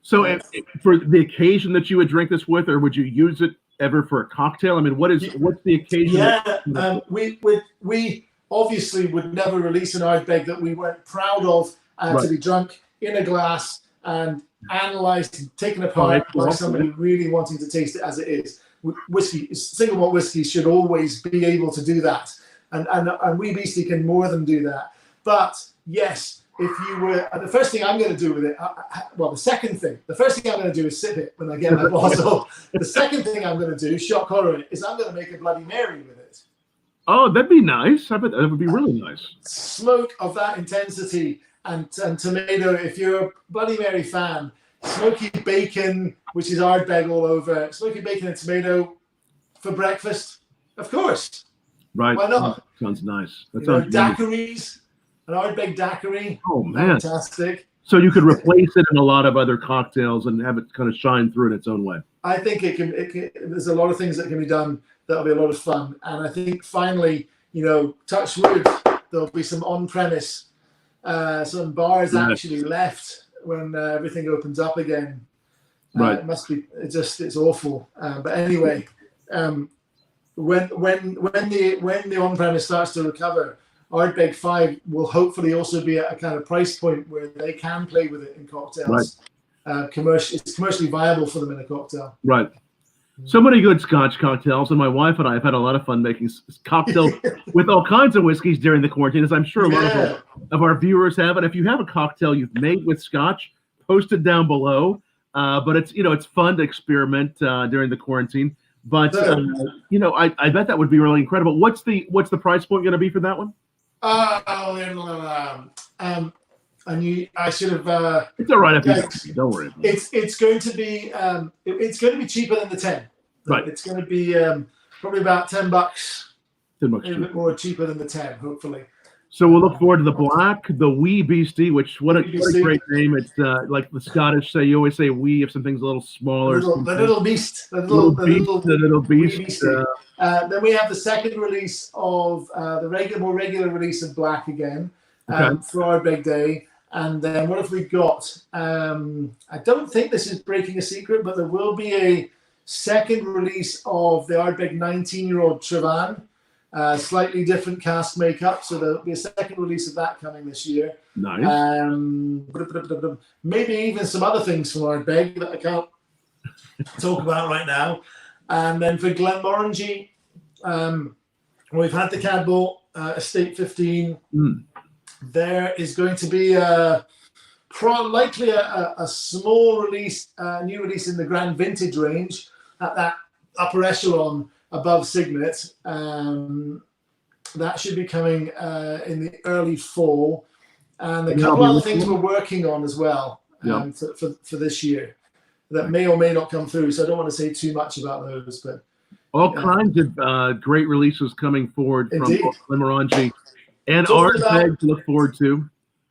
for the occasion that you would drink this with, or would you use it ever for a cocktail? I mean, what's the occasion? Yeah, we obviously would never release an Ardbeg that we weren't proud of to be drunk in a glass and analysed and taken apart by somebody really wanting to taste it as it is. Whiskey, single malt whiskey, should always be able to do that, and Wee Beastie can more than do that. But yes, if you were, the first thing I'm going to do with it, the first thing I'm going to do is sip it when I get my bottle. The second thing I'm going to do, shock horror, is I'm going to make a Bloody Mary with it.
Oh, that'd be nice. I bet that would be really nice.
Smoke of that intensity and tomato. If you're a Bloody Mary fan, smoky bacon, which is Ardbeg all over, smoky bacon and tomato for breakfast, of course.
Right.
Why not?
Sounds nice. That
sounds
sounds
daiquiris, an Ardbeg daiquiri.
Oh man,
fantastic!
So you could replace it in a lot of other cocktails and have it kind of shine through in its own way.
I think it can. There's a lot of things that can be done that'll be a lot of fun, and I think finally, touch wood, there'll be some on-premise, some bars actually left when everything opens up again.
Right.
It must be. It's awful. But anyway. When the on-premise starts to recover, Ardbeg 5 will hopefully also be at a kind of price point where they can play with it in cocktails. Right. It's commercially viable for them in a cocktail.
Right. So many good Scotch cocktails, and my wife and I have had a lot of fun making cocktails with all kinds of whiskeys during the quarantine, as I'm sure a lot of our viewers have. And if you have a cocktail you've made with Scotch, post it down below. But it's fun to experiment during the quarantine. But I bet that would be really incredible. What's the price point going to be for that one?
I should have.
It's all right if you don't worry.
It's going to be cheaper than the 10.
Right.
It's going to be probably about $10. $10, a little bit more cheaper than the 10, hopefully.
So we'll look forward to the black, the wee beastie, which what a great name. It's like the Scottish say. You always say wee if something's a little smaller.
The little beast. The little beast. Then we have the second release of the more regular release of black again for Ardbeg Day. And then what have we got? I don't think this is breaking a secret, but there will be a second release of the Ardbeg 19-year-old Trevan. Slightly different cast makeup, so there'll be a second release of that coming this year.
Nice.
Maybe even some other things from Ardbeg that I can't talk about right now. And then for Glenmorangie, we've had the Cadboll Estate 15. There is going to be likely a small release, new release in the Grand Vintage range at that upper echelon above Signet. That should be coming in the early fall, and a couple other things we're working on as well for this year that may or may not come through. So I don't want to say too much about those, but
all kinds of great releases coming forward from Glenmorangie and Ardeg to look forward to.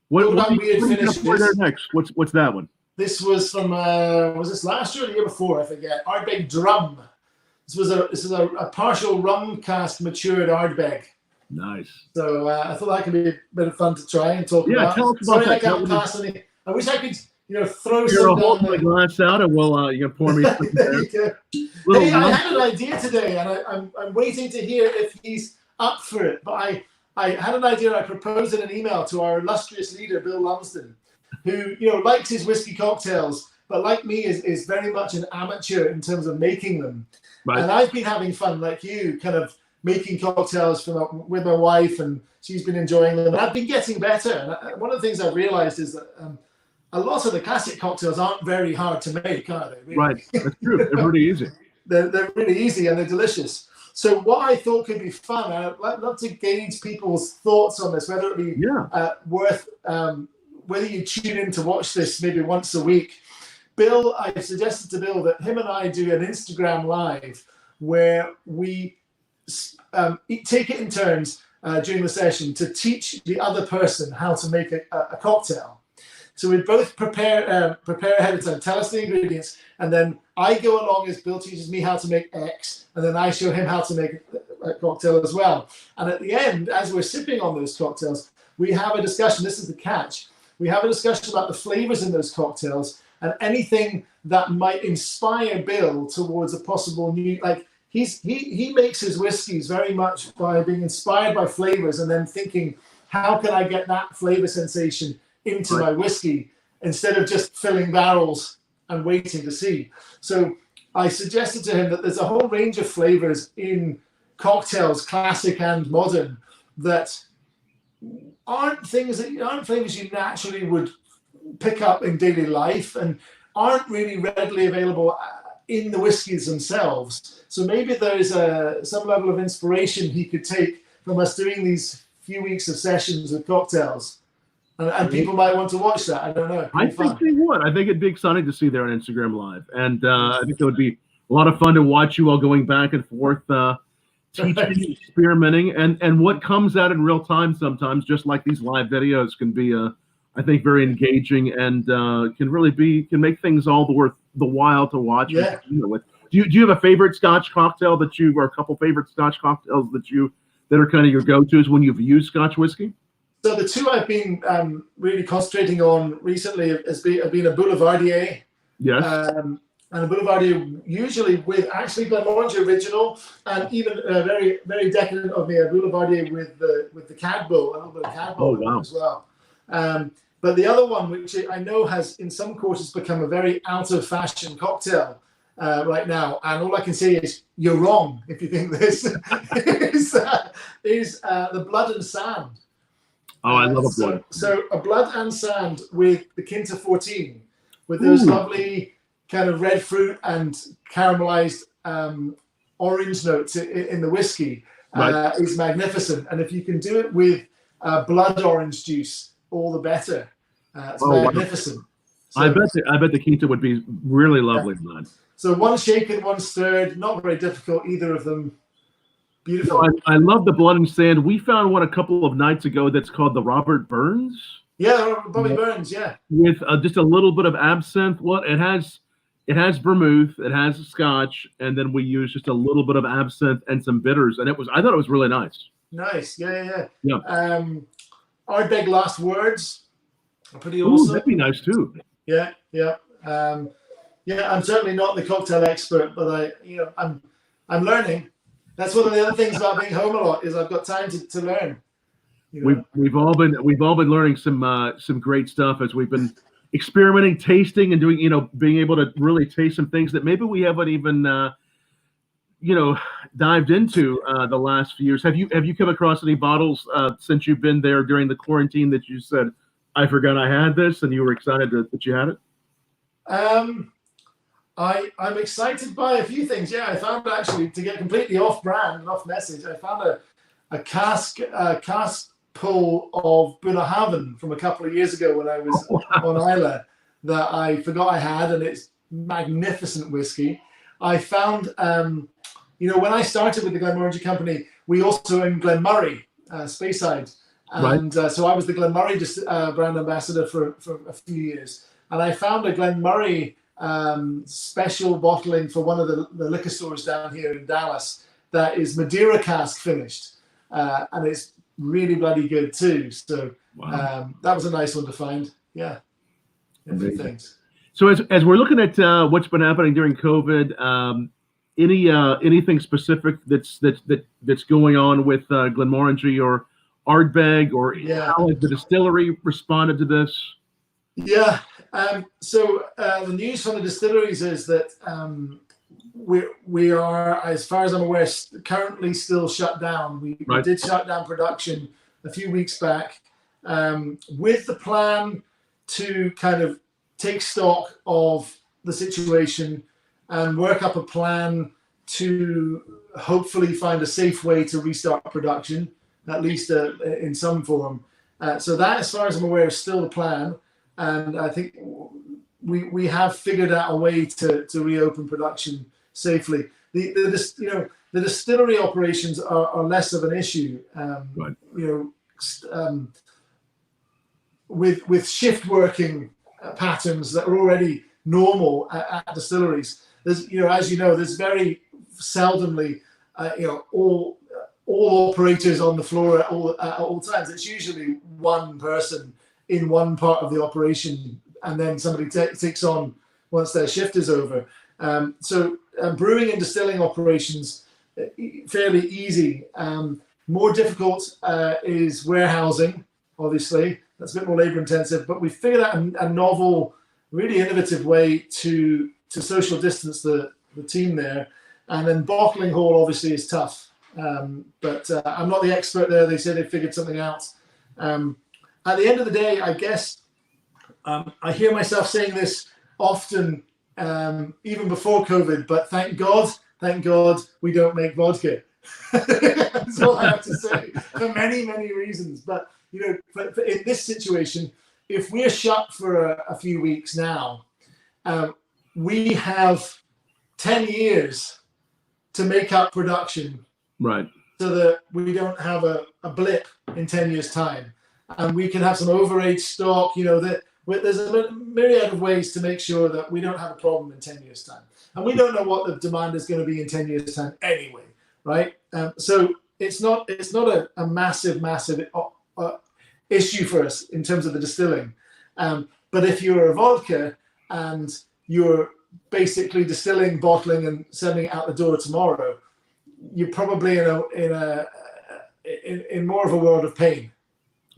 What weird finishes next? What's that one?
This was from was this last year or the year before? I forget. Ardbeg Drum. This is a partial rum cast matured Ardbeg.
Nice.
So I thought that could be a bit of fun to try and talk about.
Yeah, tell us about that.
I can't pass any. I wish I could, throw
some down.
Hold
my glass out, and we'll pour me.
Hey, I had an idea today, and I'm waiting to hear if he's up for it. But I had an idea. I proposed in an email to our illustrious leader, Bill Lumsden, who likes his whiskey cocktails, but like me is very much an amateur in terms of making them. Right. And I've been having fun, like you, kind of making cocktails with my wife, and she's been enjoying them. And I've been getting better. And one of the things I've realized is that a lot of the classic cocktails aren't very hard to make, are they? Really?
Right, that's true. They're pretty easy.
They're really easy and they're delicious. So what I thought could be fun, I'd love to gauge people's thoughts on this, whether it be worth, whether you tune in to watch this maybe once a week. Bill, I suggested to Bill that him and I do an Instagram live where we take it in turns during the session to teach the other person how to make a cocktail. So we both prepare ahead of time, tell us the ingredients, and then I go along as Bill teaches me how to make X, and then I show him how to make a cocktail as well. And at the end, as we're sipping on those cocktails, we have a discussion. This is the catch. We have a discussion about the flavors in those cocktails and anything that might inspire Bill towards a possible new, like he makes his whiskeys very much by being inspired by flavors and then thinking, how can I get that flavor sensation into my whiskey instead of just filling barrels and waiting to see. So I suggested to him that there's a whole range of flavors in cocktails, classic and modern, that aren't flavors you naturally would pick up in daily life, and aren't really readily available in the whiskies themselves. So maybe there's some level of inspiration he could take from us doing these few weeks of sessions with cocktails. And people might want to watch that. I don't know.
I think they would. I think it'd be exciting to see there on Instagram Live. And I think it would be a lot of fun to watch you all going back and forth, teaching, experimenting, and what comes out in real time sometimes, just like these live videos, can be, I think, very engaging and can make things all worth the while to watch.
Yeah.
Do you have a favorite Scotch cocktail or a couple favorite Scotch cocktails that are kind of your go-tos when you've used Scotch whiskey?
So the two I've been really concentrating on recently have been a Boulevardier.
Yes.
And a Boulevardier usually with actually Glenmorangie original, and even very, very decadent of me, a Boulevardier with the Cadbo, a little bit of Cadbo as well. But the other one, which I know has in some quarters become a very out of fashion cocktail right now, and all I can say is you're wrong if you think this is the Blood and Sand.
Oh, I love a blood.
So a Blood and Sand with the Quinta 14, with those lovely kind of red fruit and caramelized orange notes in the whiskey is magnificent. And if you can do it with blood orange juice, all the better. It's magnificent. So,
I bet the Quinta would be really lovely.
Yeah. So one shaken, one stirred, not very difficult, either of them. Beautiful.
I love the Blood and Sand. We found one a couple of nights ago that's called the Robert Burns.
Yeah, Bobby Burns, yeah.
With just a little bit of absinthe. Well, it has vermouth, it has Scotch, and then we use just a little bit of absinthe and some bitters, and I thought it was really nice.
Nice, yeah.
Ardeg
Last Words are pretty awesome.
That'd be nice too.
Yeah. I'm certainly not the cocktail expert, but I'm learning. That's one of the other things about being home a lot is I've got time to learn.
We've all been learning some great stuff as we've been experimenting, tasting, and doing, being able to really taste some things that maybe we haven't even dived into the last few years. Have you come across any bottles since you've been there during the quarantine that you said, I forgot I had this, and you were excited that you had it?
I'm excited by a few things. Yeah, I found actually, to get completely off brand and off message, I found a cask pull of Bunnahabhain from a couple of years ago when I was on Islay that I forgot I had, and it's magnificent whiskey. I found, when I started with the Glenmorangie Company, we also owned Glenmurray, Speyside. And so I was the Glenmurray brand ambassador for a few years. And I found a Glenmurray special bottling for one of the liquor stores down here in Dallas that is Madeira cask finished. And it's really bloody good too. So that was a nice one to find. Yeah. A few things.
So as we're looking at what's been happening during COVID, anything specific that's going on with Glenmorangie or Ardeg, or how has the distillery responded to this?
Yeah. So the news from the distilleries is that we are, as far as I'm aware, currently still shut down. We did shut down production a few weeks back with the plan to kind of take stock of the situation and work up a plan to hopefully find a safe way to restart production, at least in some form. So that, as far as I'm aware, is still the plan. And I think we have figured out a way to reopen production safely. The distillery operations are less of an issue. With shift working patterns that are already normal at distilleries. There's, as you know, there's very seldomly, all operators on the floor at all times. It's usually one person in one part of the operation, and then somebody takes on once their shift is over. So brewing and distilling operations, fairly easy. More difficult is warehousing, obviously. That's a bit more labor intensive, but we figured out a novel, really innovative way to social distance the team there. And then bottling hall obviously is tough. But I'm not the expert there. They say they figured something out. At the end of the day, I guess I hear myself saying this often, even before COVID, but thank God, we don't make vodka. That's all I have to say, for many, many reasons. But, you know, for in this situation, if we're shut for a few weeks now, we have 10 years to make up production.
Right.
So that we don't have a blip in 10 years' time. And we can have some overage stock, you know, there's a myriad of ways to make sure that we don't have a problem in 10 years' time. And we don't know what the demand is going to be in 10 years' time anyway, right? So it's not a massive issue for us in terms of the distilling. But if you're a vodka and you're basically distilling, bottling, and sending it out the door tomorrow, you're probably in more of a world of pain.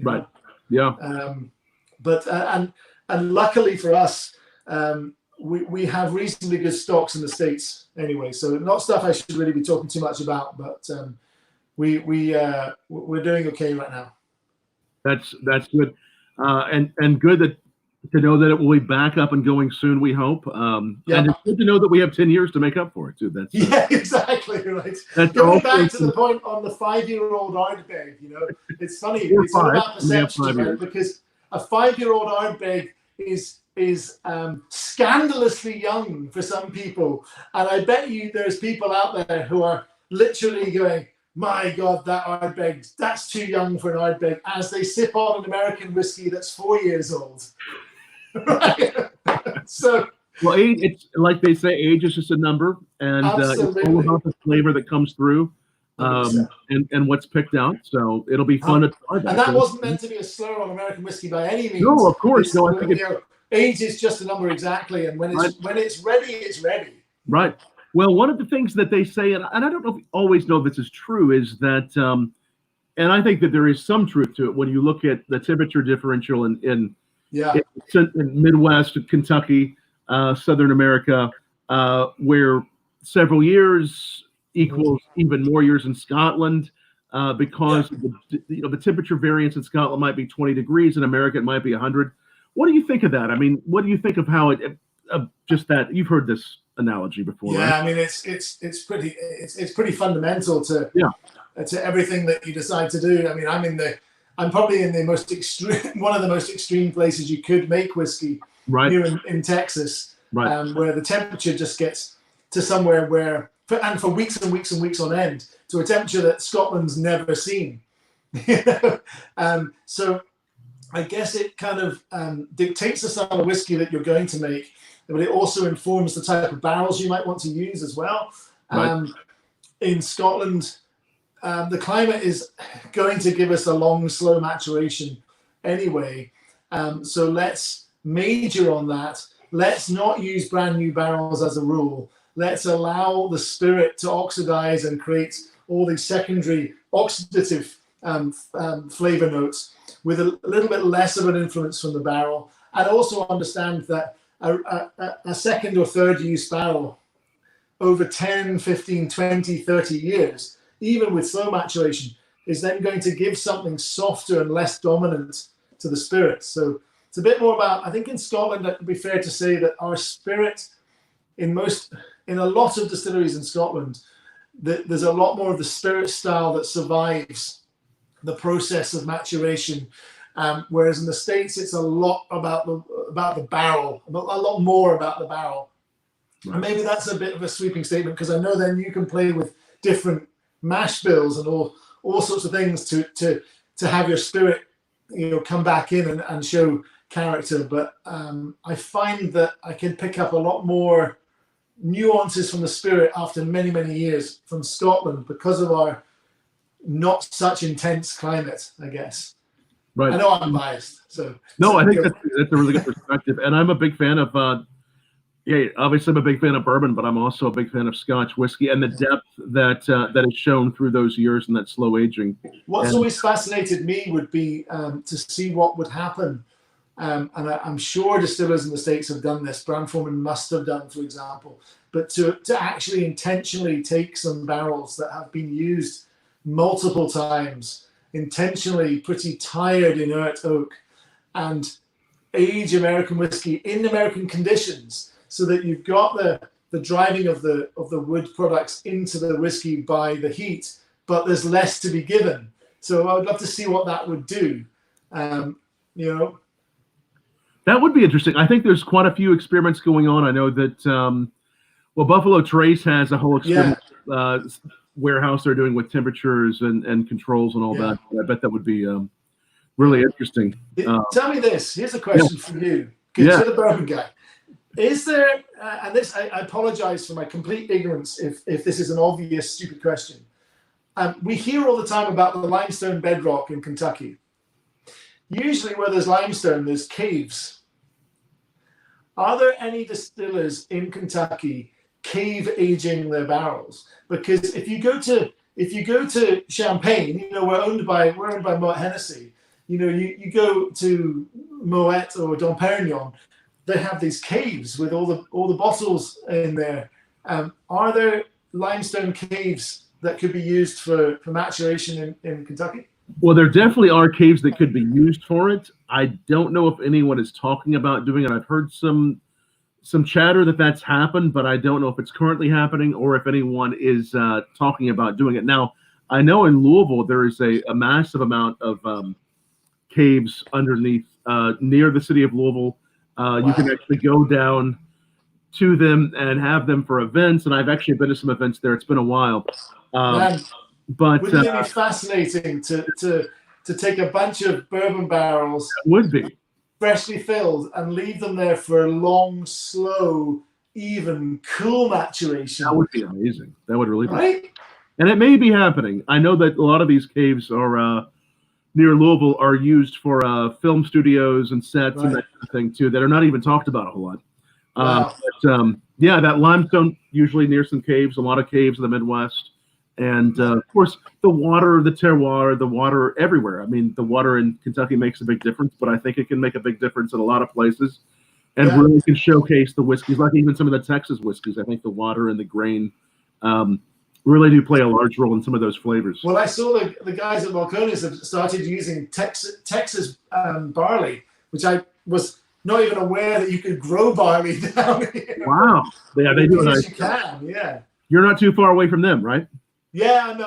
Right. Yeah.
But luckily for us, we have reasonably good stocks in the States anyway. So not stuff I should really be talking too much about, but we're doing okay right now.
That's good, and good to know that it will be back up and going soon. We hope, and it's good to know that we have 10 years to make up for it too. That's
exactly right.
That's
going back to the point on the 5-year-old Ardeg. You know, it's funny. It's all about perception, right? Because a 5-year-old Ardeg is scandalously young for some people, and I bet you there's people out there who are literally going, "My God, that Ardeg, that's too young for an Ardeg," as they sip on an American whiskey that's 4 years old. Right? So,
well, it's like they say, age is just a number, and it's all about the flavor that comes through, and what's picked out. So it'll be fun to try that.
And that wasn't meant to be a slur on American whiskey by any means.
No, of course. No, I think
age is just a number exactly, and when it's ready, it's ready.
Right. Well, one of the things that they say, and I don't know if we always know this is true, is that, and I think that there is some truth to it when you look at the temperature differential in Midwest, Kentucky, Southern America, where several years equals even more years in Scotland, because the temperature variance in Scotland might be 20 degrees, in America it might be 100. What do you think of that? I mean, what do you think of how just that? You've heard this analogy before, right?
I mean, it's pretty fundamental to everything that you decide to do. I mean, I'm probably in the most extreme, one of the most extreme places you could make whiskey,
right,
here in Texas,
right,
where the temperature just gets to somewhere where, for weeks and weeks and weeks on end, to a temperature that Scotland's never seen. So I guess it kind of dictates the style of whiskey that you're going to make, but it also informs the type of barrels you might want to use as well.
Right.
In Scotland, the climate is going to give us a long, slow maturation anyway. So let's major on that. Let's not use brand new barrels as a rule. Let's allow the spirit to oxidize and create all these secondary oxidative flavor notes with a little bit less of an influence from the barrel. And also understand that a second or third use barrel over 10, 15, 20, 30 years, even with slow maturation, is then going to give something softer and less dominant to the spirit. So it's a bit more about, I think in Scotland, it would be fair to say that our spirit, in a lot of distilleries in Scotland, there's a lot more of the spirit style that survives the process of maturation. Whereas in the States, it's a lot about the barrel, a lot more about the barrel. Right. And maybe that's a bit of a sweeping statement, because I know then you can play with different mash bills and all sorts of things to have your spirit, come back in and show character. But I find that I can pick up a lot more nuances from the spirit after many, many years from Scotland because of our not such intense climate, I guess.
Right.
I know I'm biased. So
no, I think that's a really good perspective. And I'm a big fan of obviously I'm a big fan of bourbon, but I'm also a big fan of Scotch whiskey and the depth that is shown through those years and that slow aging.
What's always fascinated me would be to see what would happen. And I'm sure distillers in the States have done this. Brown-Forman must have done, for example. But to actually intentionally take some barrels that have been used multiple times intentionally pretty tired, inert oak and age American whiskey in American conditions, so that you've got the driving of the wood products into the whiskey by the heat, but there's less to be given. So I would love to see what that would do. You know,
that would be interesting. I think there's quite a few experiments going on. I know that Buffalo Trace has a whole experiment warehouse they're doing with temperatures and controls and all that. I bet that would be really interesting.
Tell me this. Here's a question for you, because you're the bourbon guy. Is there, and this, I apologize for my complete ignorance if this is an obvious, stupid question. We hear all the time about the limestone bedrock in Kentucky. Usually where there's limestone, there's caves. Are there any distillers in Kentucky cave aging their barrels? Because if you go to Champagne, you know, we're owned by Moet Hennessy. You know, you go to Moet or Dom Perignon, they have these caves with all the bottles in there. Are there limestone caves that could be used for maturation in Kentucky?
Well, there definitely are caves that could be used for it. I don't know if anyone is talking about doing it. I've heard some chatter that that's happened, but I don't know if it's currently happening or if anyone is talking about doing it. Now, I know in Louisville there is a massive amount of caves underneath near the city of Louisville. You can actually go down to them and have them for events, and I've actually been to some events there. It's been a while. But
wouldn't it be fascinating to take a bunch of bourbon barrels,
would be
freshly filled, and leave them there for a long, slow, even, cool maturation?
That would be amazing. That would really be.
Right?
And it may be happening. I know that a lot of these caves are near Louisville are used for film studios and sets and that kind of thing too, that are not even talked about a whole lot.
Wow.
But that limestone usually near some caves, a lot of caves in the Midwest. And of course, the water, the terroir, the water everywhere. I mean, the water in Kentucky makes a big difference, but I think it can make a big difference in a lot of places and really can showcase the whiskeys, like even some of the Texas whiskeys. I think the water and the grain really do play a large role in some of those flavors.
Well, I saw the guys at Balcones have started using Texas barley, which I was not even aware that you could grow barley down here.
Wow. Yeah, they do.
Yes, you can, yeah.
You're not too far away from them, right?
Yeah, I'm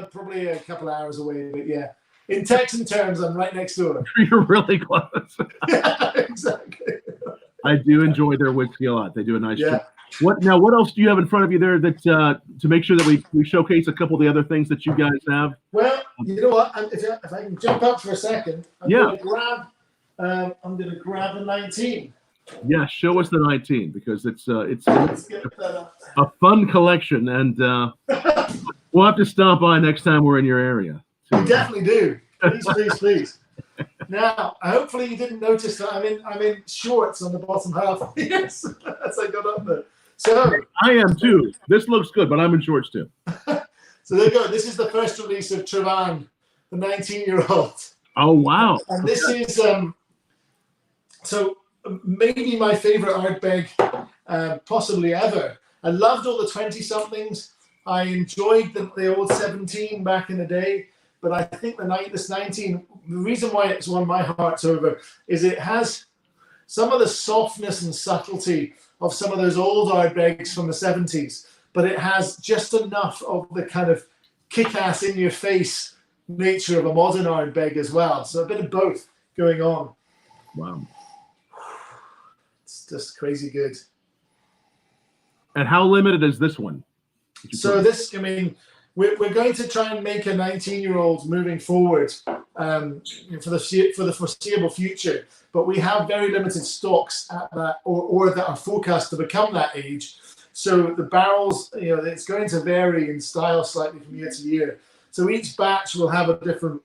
probably a couple of hours away, but yeah. In Texan terms, I'm right next door.
You're really close.
Yeah, exactly.
I do enjoy their whiskey a lot. They do a nice job. What else do you have in front of you there that to make sure that we showcase a couple of the other things that you guys have?
Well, you know what? If I can jump up for a second, I'm going to grab a 19.
Yeah, show us the 19 because it's a fun collection, and we'll have to stop by next time we're in your area.
We definitely do. Please. Now, hopefully you didn't notice that I'm in shorts on the bottom half. Yes, as I got up there. So
I am too. This looks good, but I'm in shorts too.
So there you go. This is the first release of Trevan, the 19-year-old.
Oh wow!
And this is so maybe my favorite Ardbeg possibly ever. I loved all the 20-somethings. I enjoyed the old 17 back in the day. But I think this 19, the reason why it's won my heart over is it has some of the softness and subtlety of some of those old Ardbegs from the 70s, but it has just enough of the kind of kick-ass in-your-face nature of a modern Ardbeg as well. So a bit of both going on.
Wow.
It's just crazy good. And
how limited is this one?
So this, we're going to try and make a 19-year-old moving forward for the foreseeable future, but we have very limited stocks at that, or that are forecast to become that age. So the barrels, it's going to vary in style slightly from year to year. So each batch will have a different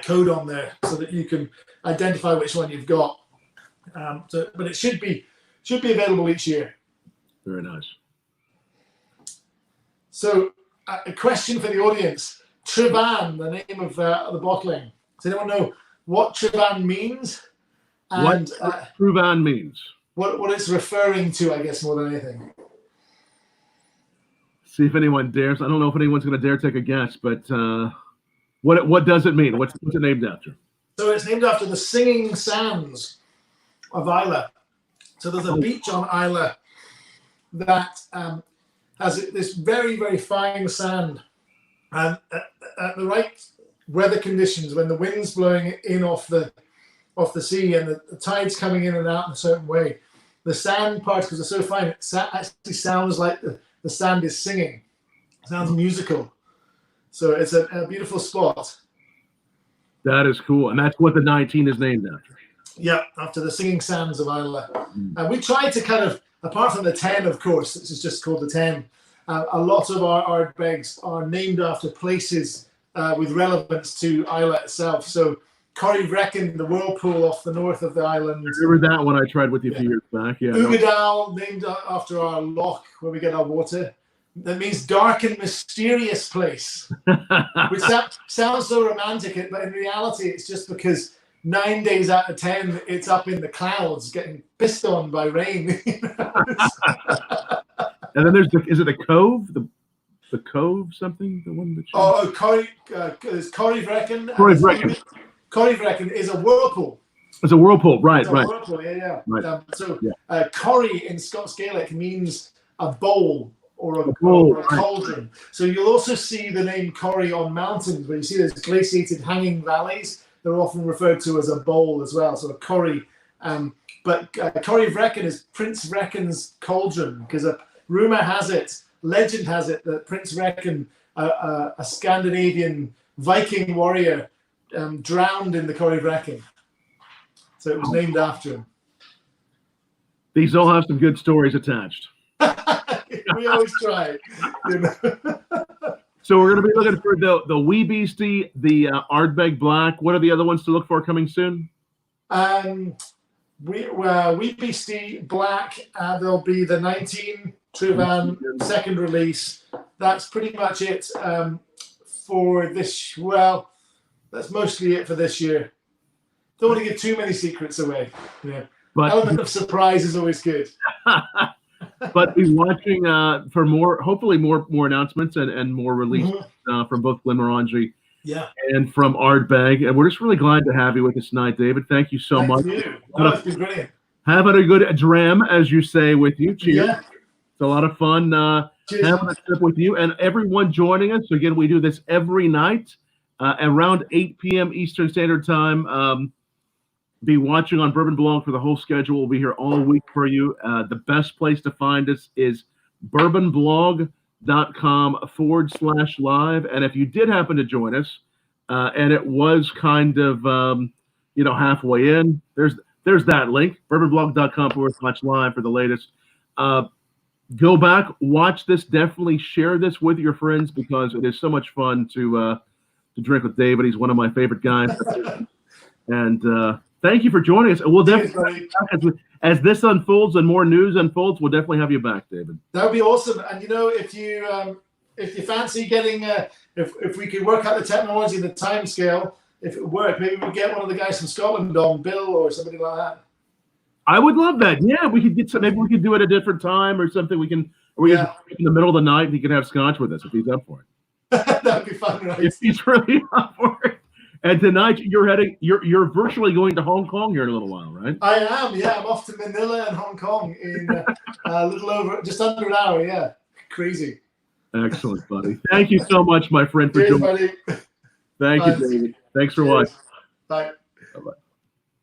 code on there, so that you can identify which one you've got. But it should be available each year.
Very nice.
So. A question for the audience. Trevan, the name of the bottling. Does anyone know what Trevan means? And
what Trevan means?
What it's referring to, I guess, more than anything.
See if anyone dares. I don't know if anyone's going to dare take a guess, but What does it mean? What's it named after?
So it's named after the singing sands of Islay. So there's a beach on Islay that has this very, very fine sand. And at the right weather conditions, when the wind's blowing in off the sea and the tide's coming in and out in a certain way, the sand particles are so fine, it actually sounds like the sand is singing. It sounds musical. So it's a beautiful spot.
That is cool. And that's what the 19 is named after.
Yeah, after the singing sands of Islay. And we tried to kind of, apart from the 10, of course, this is just called the 10, a lot of our Ardbegs are named after places with relevance to Islay itself. So Corryvreckan, the whirlpool off the north of the island.
I remember that one I tried with you a few years back. Yeah.
Ugadal, named after our loch where we get our water. That means dark and mysterious place. Which sounds so romantic, but in reality, it's just because 9 days out of 10, it's up in the clouds getting pissed on by rain.
And then is it the Cove? The Cove something? The one that
there's Corryvreckan.
Corryvreckan.
Corryvreckan is a whirlpool.
It's a whirlpool, right, right.
Whirlpool, yeah.
Right.
Corrie in Scots Gaelic means a bowl or a cauldron. So you'll also see the name Corrie on mountains where you see those glaciated hanging valleys. They're often referred to as a bowl as well. So a Corrie. But Corryvreckan is Prince Vreckan's cauldron because a rumor has it, legend has it, that Prince Vreckan, a Scandinavian Viking warrior, drowned in the Corryvreckan. So it was named after him.
These all have some good stories attached.
We always try. You know?
So we're going to be looking for the Wee Beastie, the Ardbeg Black. What are the other ones to look for coming soon?
Wee Beastie Black. There'll be the 19 Truvan second release. That's pretty much it for this. Well, that's mostly it for this year. Don't want to give too many secrets away. Yeah. But element of surprise is always good.
But be watching for more, hopefully more announcements and more releases from both Glenmorangie and from Ardbeg. And we're just really glad to have you with us tonight, David. Thank you so much.
Thank you. Oh, it's been brilliant.
Having a good dram, as you say, with you. Cheers.
Yeah.
It's a lot of fun having a trip with you and everyone joining us. So again, we do this every night around 8 p.m. Eastern Standard Time. Be watching on BourbonBlog for the whole schedule. We'll be here all week for you. The best place to find us is BourbonBlog.com/live. And if you did happen to join us, and it was kind of halfway in, there's that link, BourbonBlog.com/live for the latest. Go back, watch this. Definitely share this with your friends because it is so much fun to drink with David. He's one of my favorite guys. And thank you for joining us. And we'll definitely, as this unfolds and more news unfolds, we'll definitely have you back, David.
That would be awesome. And if you fancy getting, if we could work out the technology, the time scale, if it worked, maybe we'd get one of the guys from Scotland on, Bill or somebody like that.
I would love that. Yeah, we could get some. Maybe we could do it at a different time or something. We can in the middle of the night. He can have scotch with us if he's up for it.
That'd be fun, right?
If he's really up for it. And tonight you're virtually going to Hong Kong here in a little while, right?
I am, yeah. I'm off to Manila and Hong Kong in a little over, just under an hour, yeah. Crazy.
Excellent, buddy. Thank you so much, my friend, for joining.
Buddy.
Thank you, David. Thanks for watching.
Bye.